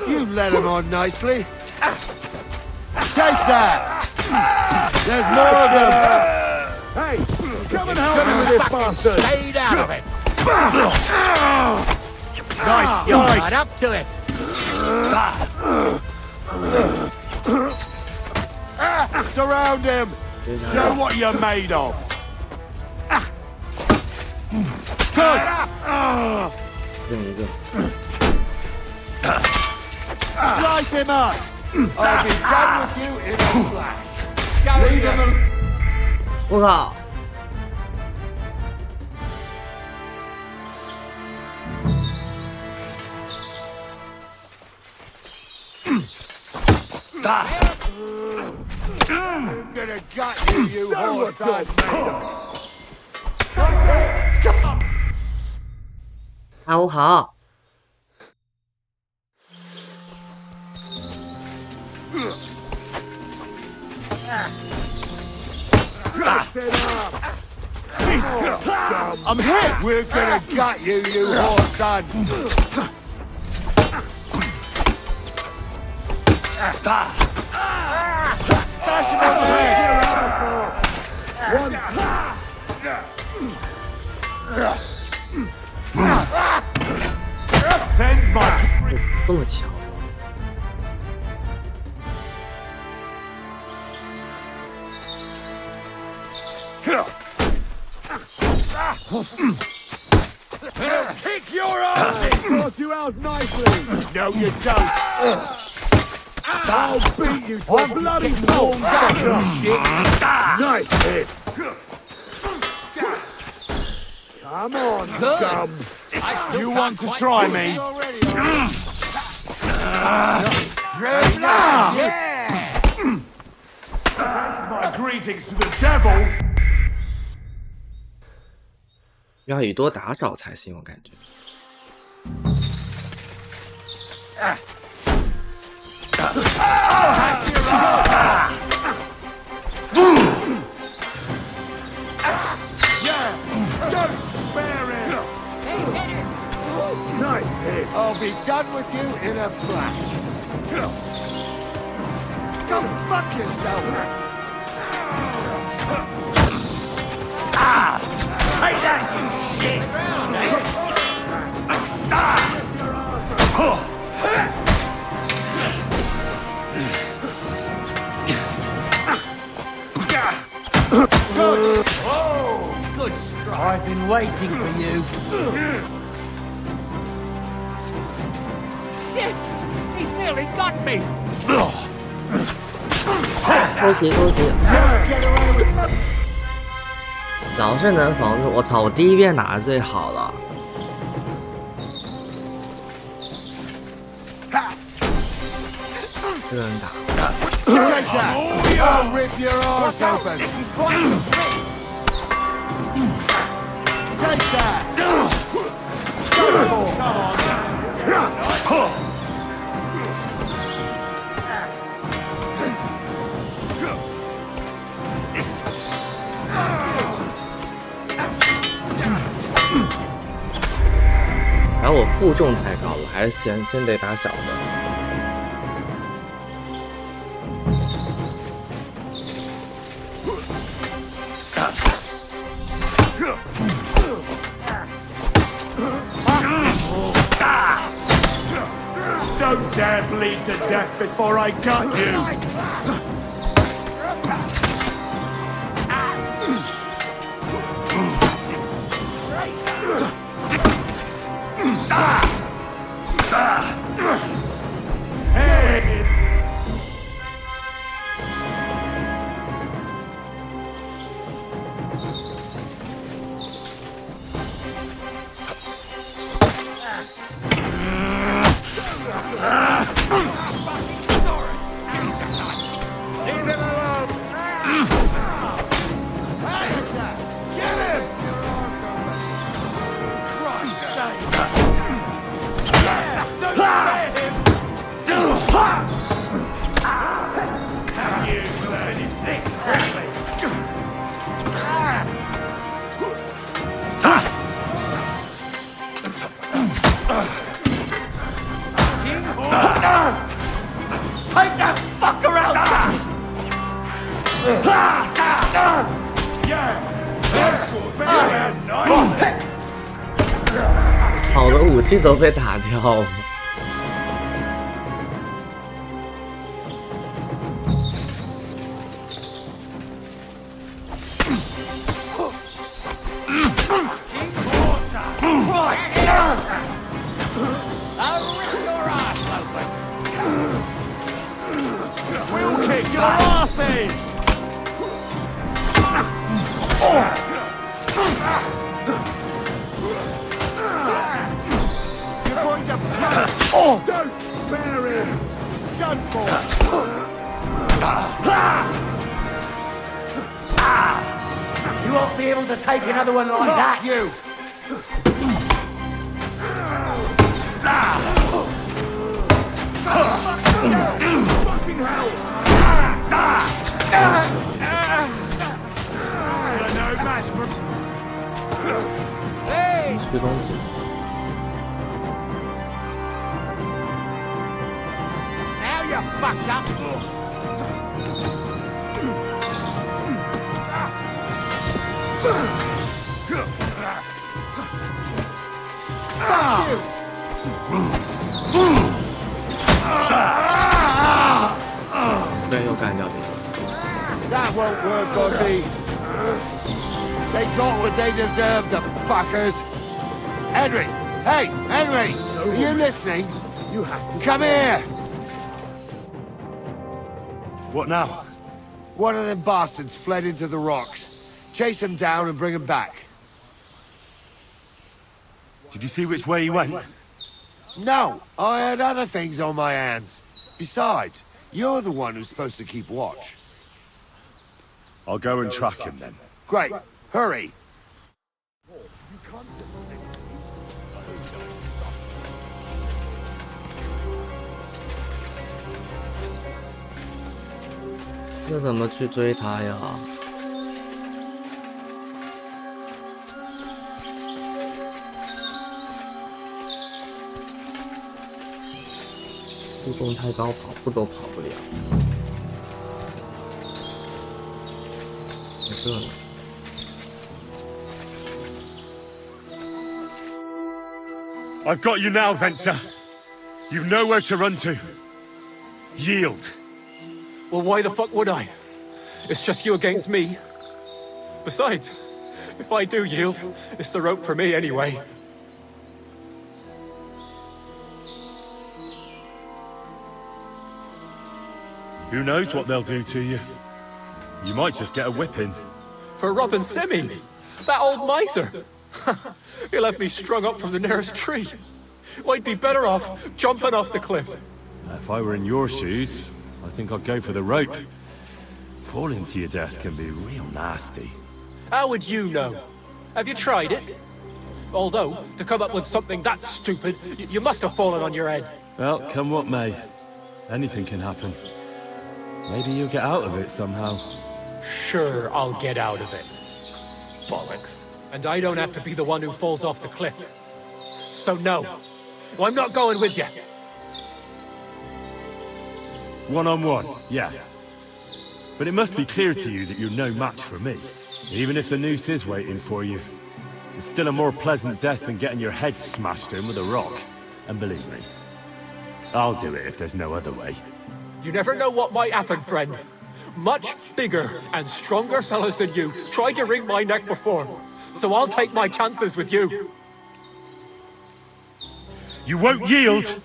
You let him on nicely. Take that! There's more of them! Hey, come and help me with this bastard! Stayed out of it! Nice, Right up to it! Surround him! Show what you're made of! Good! 另一个。 Slice him up! I'll be done with you in a flash! Leave him alone! 我靠！ I'm gonna gut you, you horse-eyed maiden! 阿武好。 I'm hit! We're gonna gut you, you whoreson! Bash him on the head! Send my... 这么强。 Kick your ass! Sort you out nicely! No, you don't! I'll beat you to a bloody pulp, shit! Nice hit! Come on, scum! You want to try me? Greetings to the devil! 要以多打少才行，我感觉。I'll be done with you in a flash. Go fuck yourself. Take that, you shit! Good strike. I've been waiting for you. Shit! He's nearly got me. 偷袭偷袭！老是能防住，我操！我第一遍打的最好了。这个人打。 Take that! I'll rip your arse open! Take that! Come on! 然后我负重太高了，还是先得打小的。dare bleed to death before I cut you! Hey! 好的武器都被打掉了。You won't be able to take another one like that. You! Hey! 吃东西。Now you're fucked up. That won't work on me. They got what they deserve, the fuckers. Henry! Hey, Henry! Are you listening? You have to come here! What now? One of them bastards fled into the rocks. Chase him down and bring him back. Did you see which way he went? No, I had other things on my hands. Besides, you're the one who's supposed to keep watch. I'll go and track him then. Great. Hurry. "这怎么去追他呀？步动太高，跑步都跑不了。在这呢。I've got you now, Venser. You've nowhere to run to. Yield. Well, why the fuck would I? It's just you against me. Besides, if I do yield, it's the rope for me anyway. Who knows what they'll do to you? You might just get a whipping. For robbing Simi, that old miser. He'll have me strung up from the nearest tree. I'd be better off jumping off the cliff. If I were in your shoes, I think I'd go for the rope. Falling to your death can be real nasty. How would you know? Have you tried it? Although, to come up with something that stupid, you must have fallen on your head. Well, come what may. Anything can happen. Maybe you'll get out of it somehow. Sure, I'll get out of it. Bollocks. And I don't have to be the one who falls off the cliff. So no, I'm not going with you. One-on-one, yeah. But it must be clear to you that you're no match for me. Even if the noose is waiting for you, it's still a more pleasant death than getting your head smashed in with a rock. And believe me, I'll do it if there's no other way. You never know what might happen, friend. Much bigger and stronger fellas than you tried to wring my neck before, so I'll take my chances with you. You won't yield!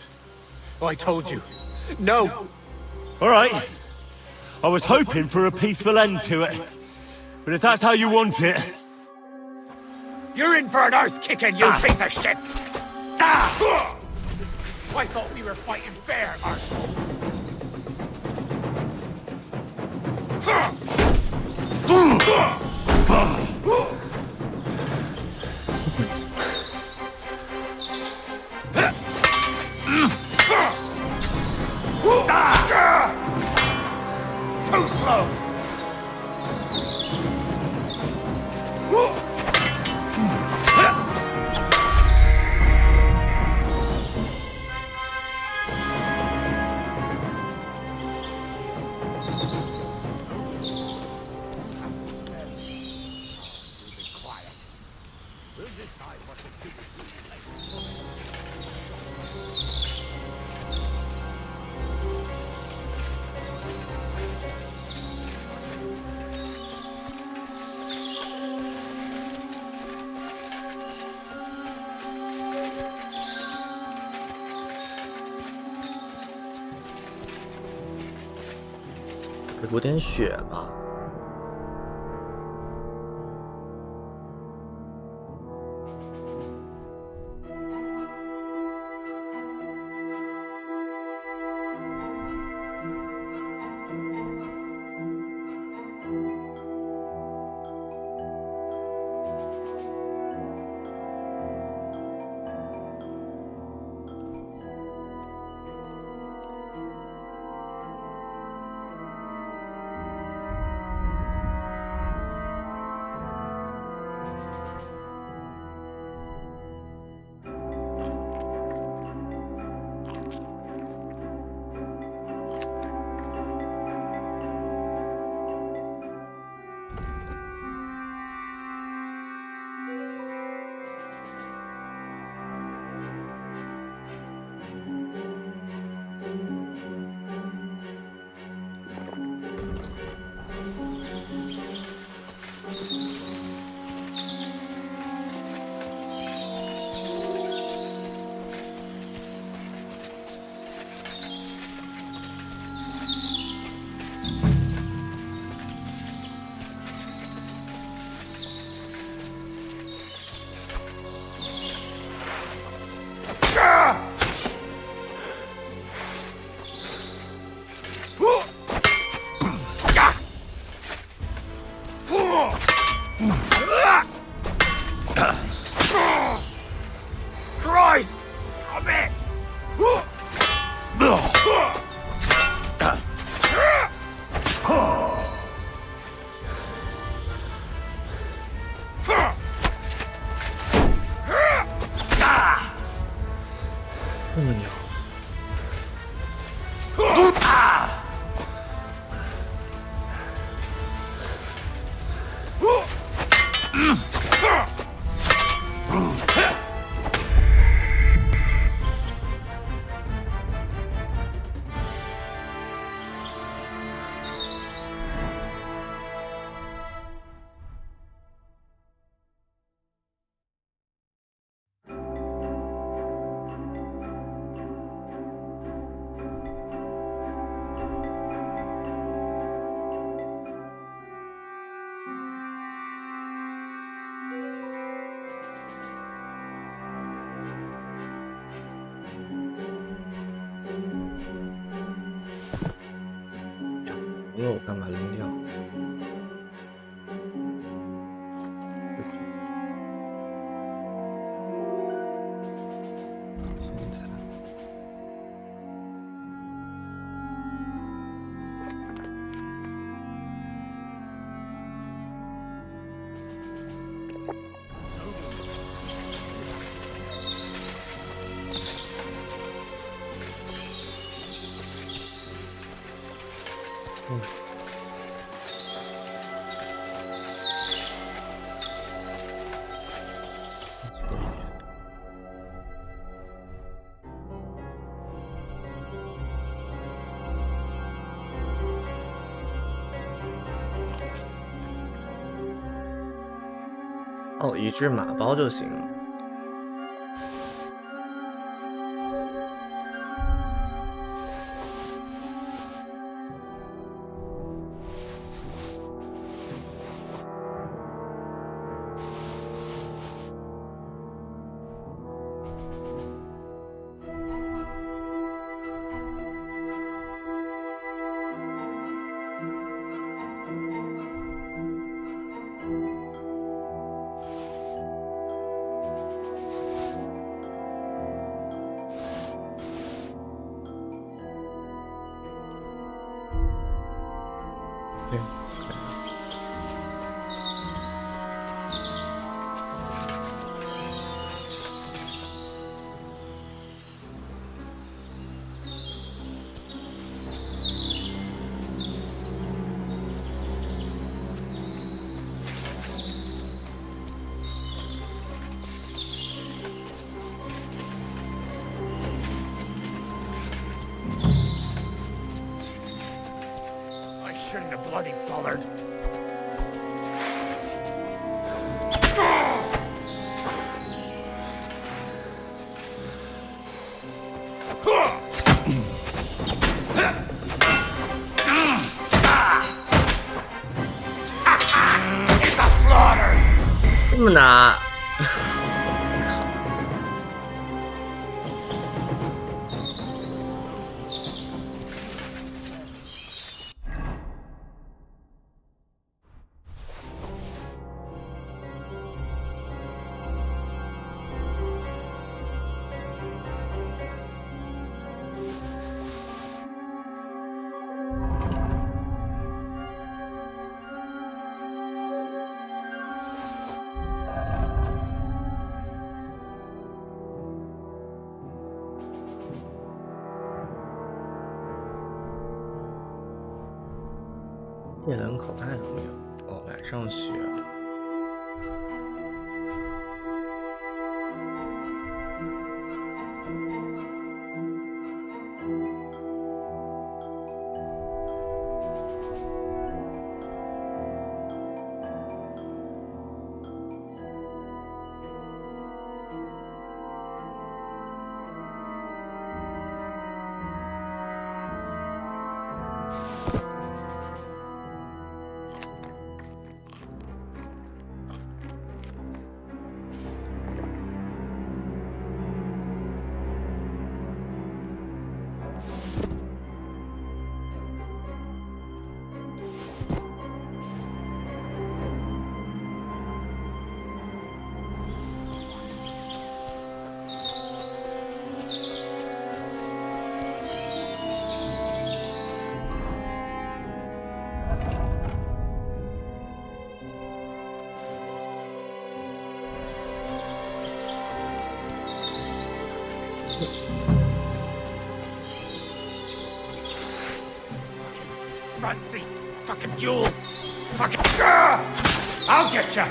I told you. No! All right. I was hoping for a peaceful end to it. But if that's how you want it... You're in for an arse kicking, you piece of shit! Ah! I thought we were fighting fair, arsehole. Too slow!补点血吧。Christ! Stop it!没有办法扔掉。现在。一只马包就行了。Shouldn't have bloody bothered. It's a slaughter. 这么难。夜冷口袋怎么有？哦，晚上学。Fancy fucking jewels. Fucking. I'll get you.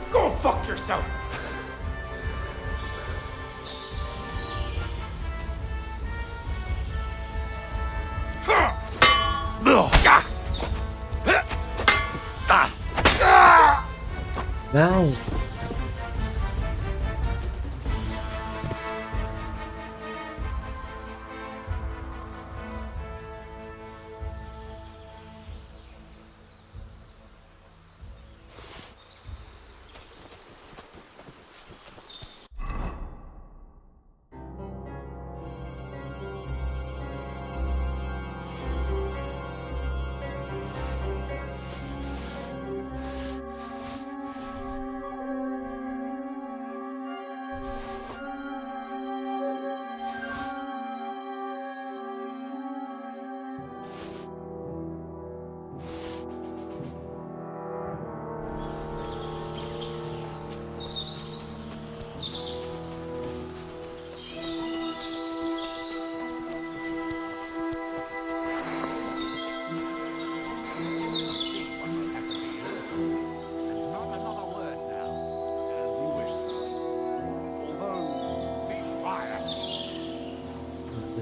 Go fuck yourself. Nice.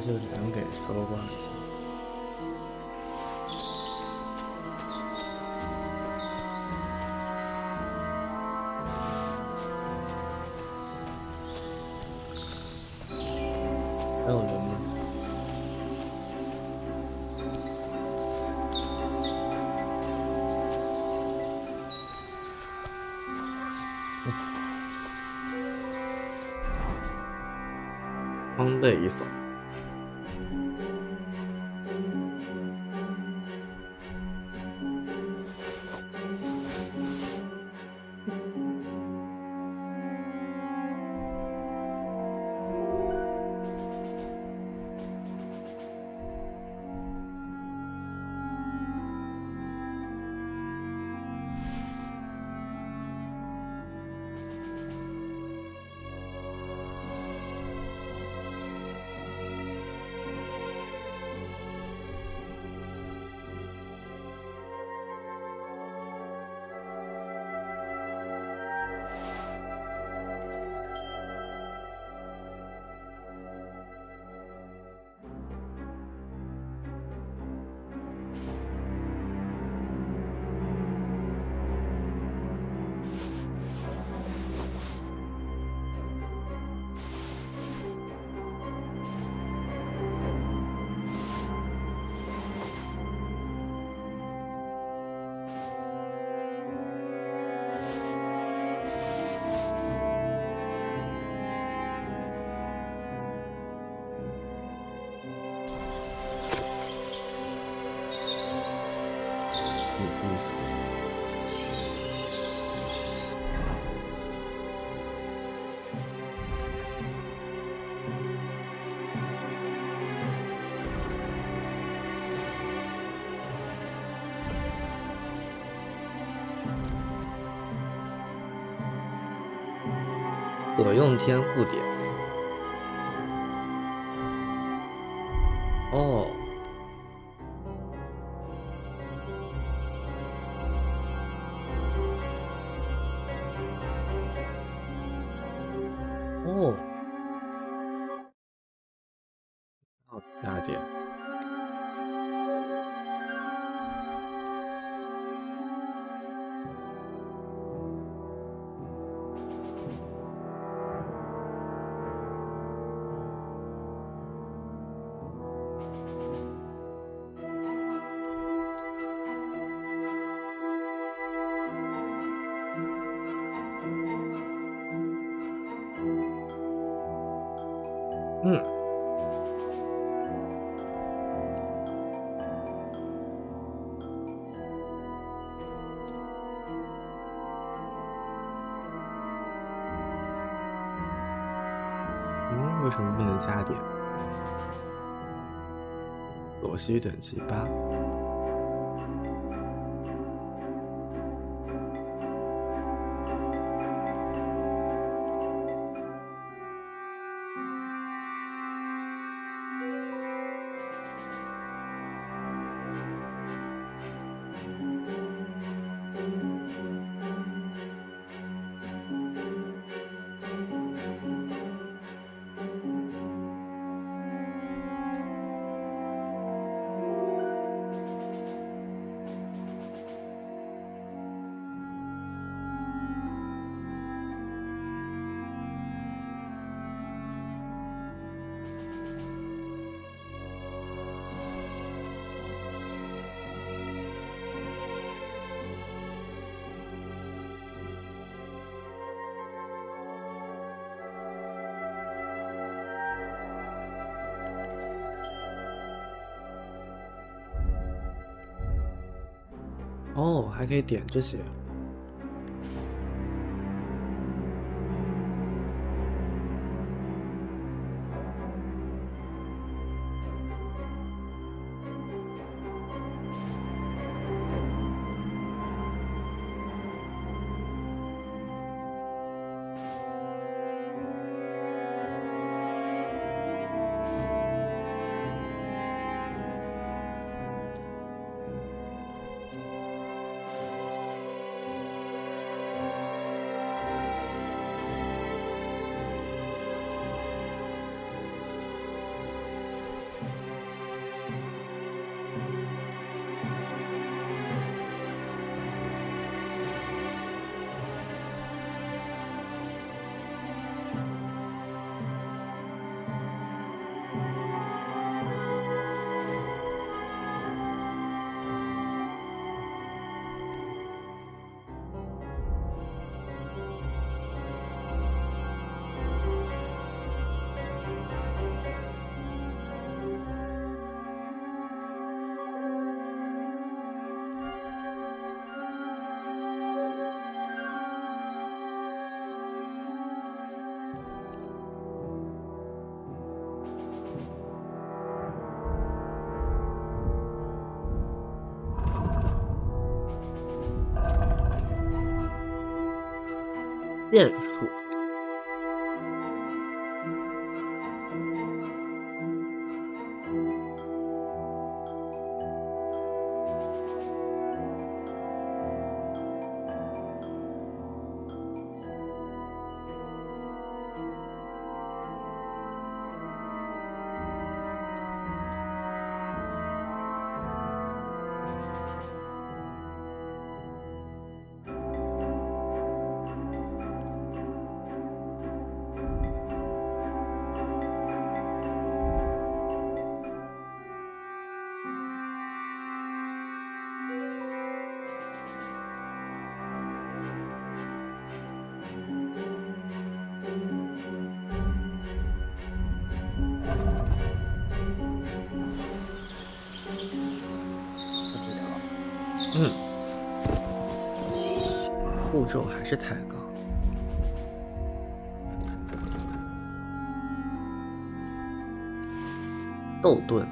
就只能给收光一下。还有人吗？装备一扫。可用天赋点。哦。哦。好，加点。为什么不能加点？所需等级8。哦，还可以点这些。变数。步骤还是太高。豆盾。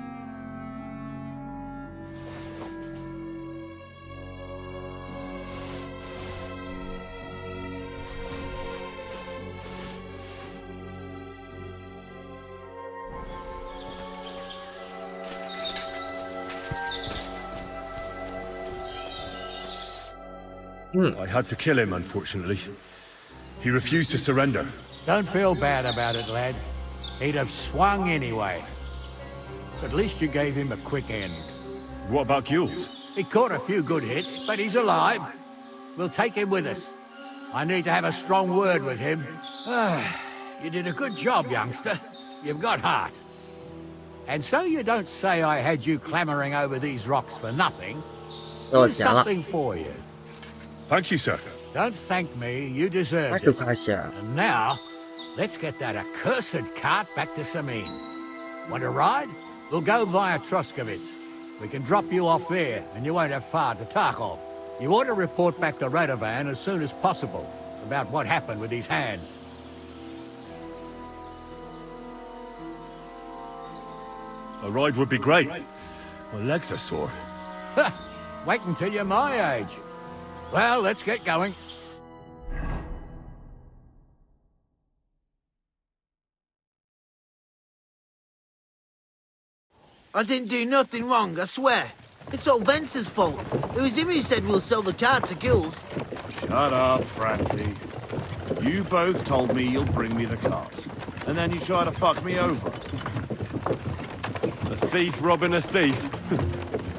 I had to kill him, unfortunately. He refused to surrender. Don't feel bad about it, lad. He'd have swung anyway. At least you gave him a quick end. What about Gules? He caught a few good hits, but he's alive. We'll take him with us. I need to have a strong word with him. You did a good job, youngster. You've got heart. And so you don't say I had you clambering over these rocks for nothing. Here's something for you. Thank you, sir. Don't thank me, you deserve it. And now, let's get that accursed cart back to Samin. Want to ride? We'll go via Troskovitz. We can drop you off there, and you won't have far to Tarkov. You ought to report back to Radovan as soon as possible about what happened with these hands. A ride would be great. My legs are sore. Wait until you're my age. Well, let's get going. I didn't do nothing wrong, I swear. It's all Vence's fault. It was him who said we'll sell the car to Gills. Shut up, Francie. You both told me you'll bring me the cart. And then you try to fuck me over. A thief robbing a thief.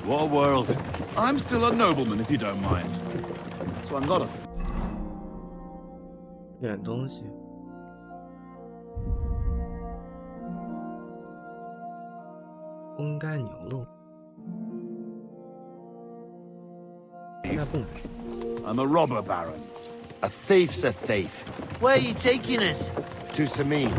What a world. I'm still a nobleman, if you don't mind. So I'm not a... 远东西。烘干牛肉。那不买。I'm a robber baron. A thief's a thief. Where are you taking us? To Samin,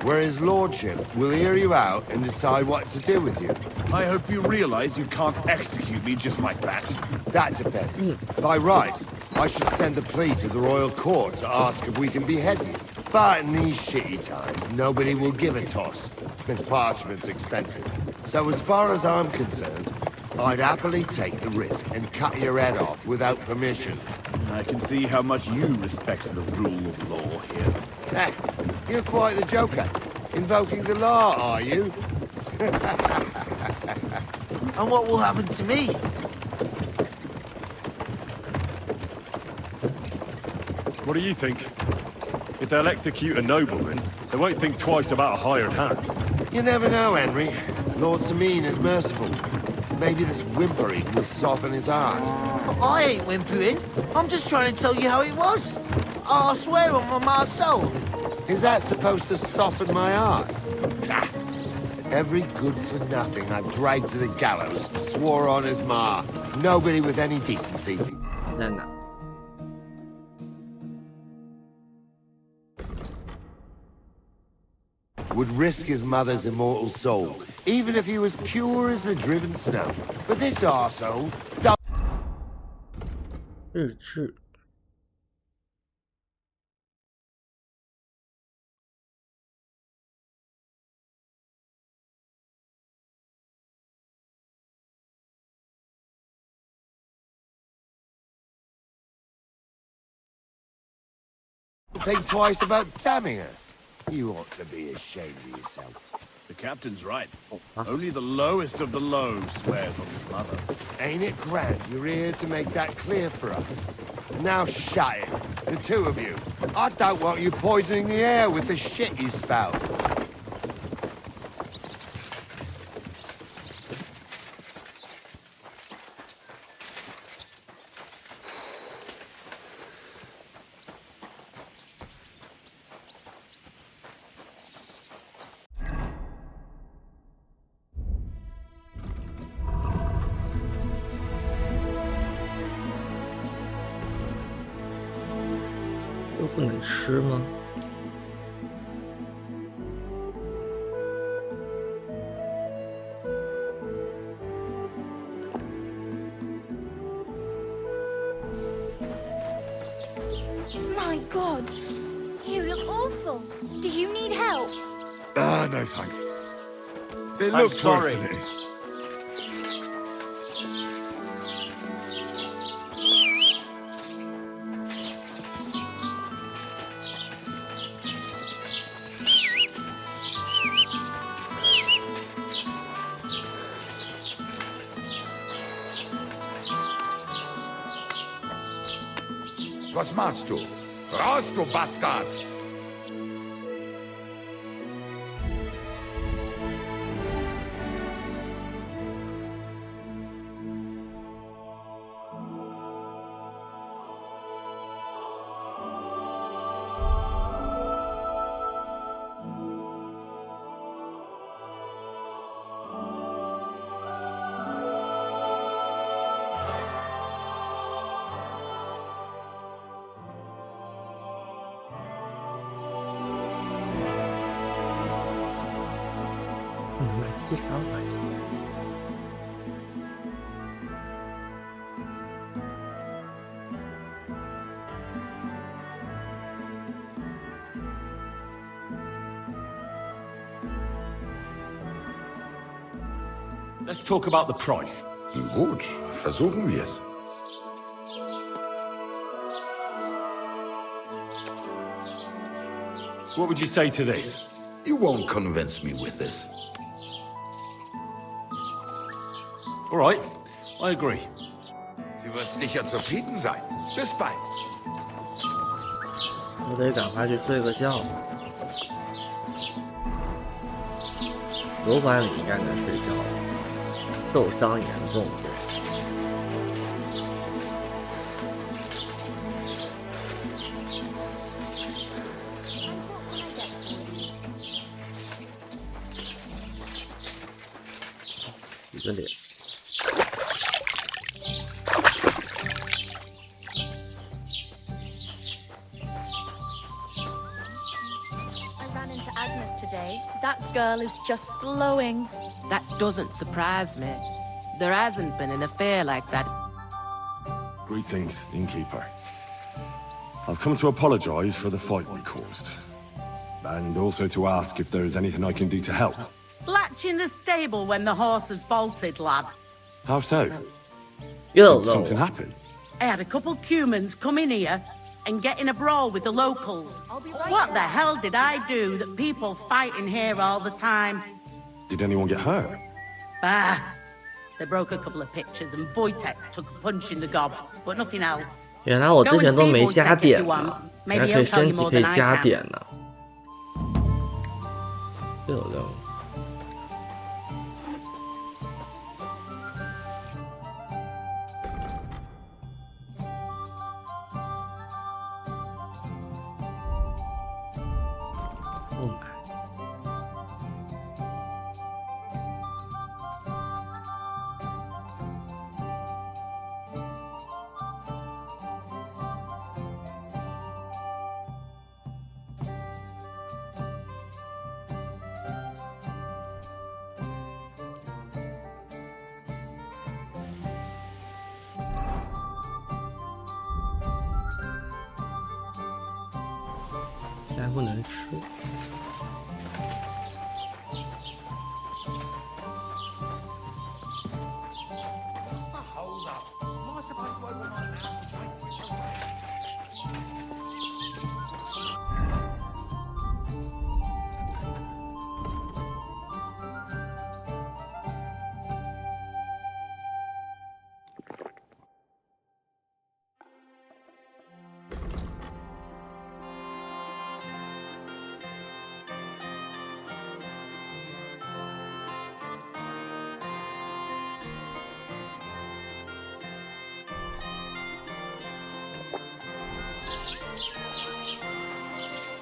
where his lordship will hear you out and decide what to do with you. I hope you realize you can't execute me just like that. That depends. By rights, I should send a plea to the royal court to ask if we can behead you. But in these shitty times, nobody will give a toss. Parchment's expensive. So as far as I'm concerned, I'd happily take the risk and cut your head off without permission. I can see how much you respect the rule of law here. You're quite the joker. Invoking the law, are you? And what will happen to me? What do you think? If they'll execute a nobleman, they won't think twice about a hired hand. You never know, Henry. Lord Samin is merciful. Maybe this whimpering will soften his heart. I ain't whimpering. I'm just trying to tell you how it was. I swear on my soul. Is that supposed to soften my heart? Every good-for-nothing I've dragged to the gallows swore on his ma. Nobody with any decency. No. Would risk his mother's immortal soul, even if he was pure as the driven snow. But this arsehole... 日志。think twice about damning her. You ought to be ashamed of yourself. The captain's right. Only the lowest of the low swears on his mother. Ain't it grand you're here to make that clear for us? Now shut it, the two of you. I don't want you poisoning the air with the shit you spout. 又不能吃吗？ My God, you look awful. Do you need help? No thanks. They I'm look sorry. Was machst du? Raus, du Bastard! Let's talk about the price. Gut, versuchen wir es. What would you say to this? You won't convince me with this. All right, I agree. Du wirst sicher zufrieden sein. Bis bald. 我得赶快去睡个觉。酒馆里应该能睡觉，受伤严重。 洗个脸。 That girl is just glowing. That doesn't surprise me. There hasn't been an affair like that. Greetings, innkeeper. I've come to apologize for the fight we caused. And also to ask if there is anything I can do to help. Latch in the stable when the horses bolted, lad. How so? Did something happen? I had a couple cumans come in here and get in a brawl with the locals. What the hell did I do that people fighting here all the time? Did anyone get hurt? Bah! They broke a couple of pictures and Wojtek took a punch in the gob, but nothing else. 原来我之前都没加点呢，原来可以升级，可以加点呢。666。 还不能吃。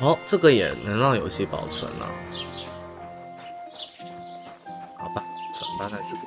哦，这个也能让游戏保存呢。好吧，存吧在这里。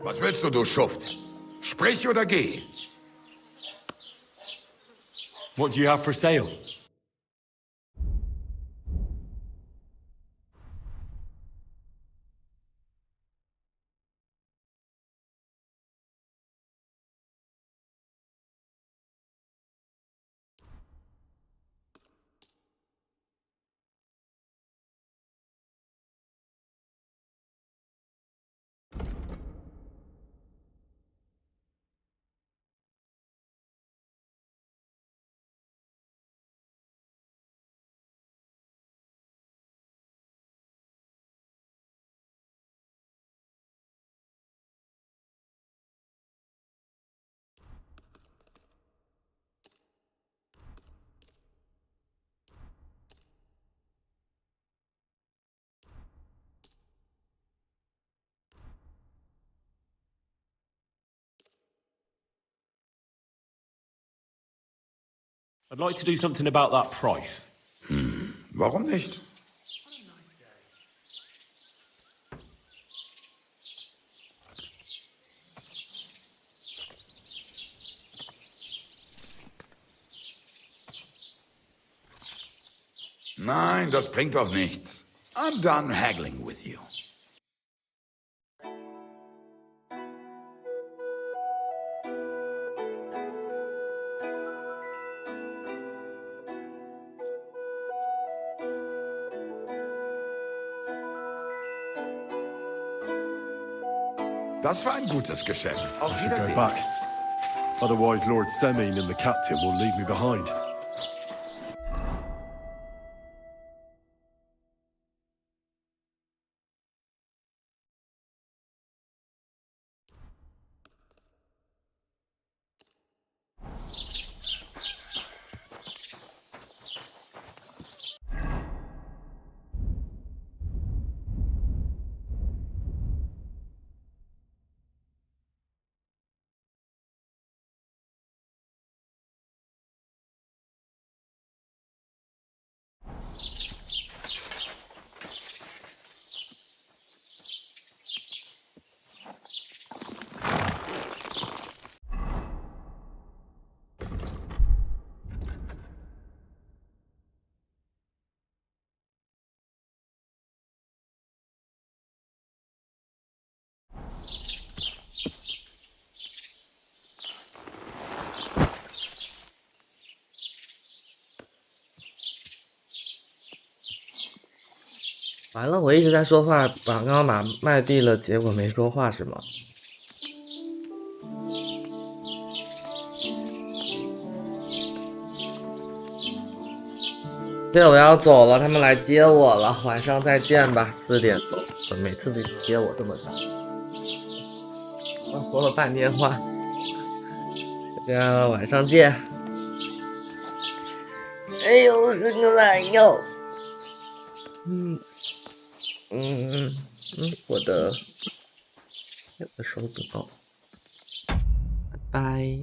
Was willst du, du Schuft? Sprich oder geh. What do you have for sale? I'd like to do something about that price. Warum nicht? Nein, das bringt doch nichts. I'm done haggling with you. Das war ein gutes Geschäft. Auf I should go Wiedersehen. back. Otherwise, Lord Semin and the captain will leave me behind. 完了，我一直在说话，刚刚把麦闭了，结果没说话是吗？对，我要走了，他们来接我了，晚上再见吧，4点走，每次都接我这么早。我说了半天话，大家晚上见。哎呦，我个牛懒腰。我的手指头，拜拜。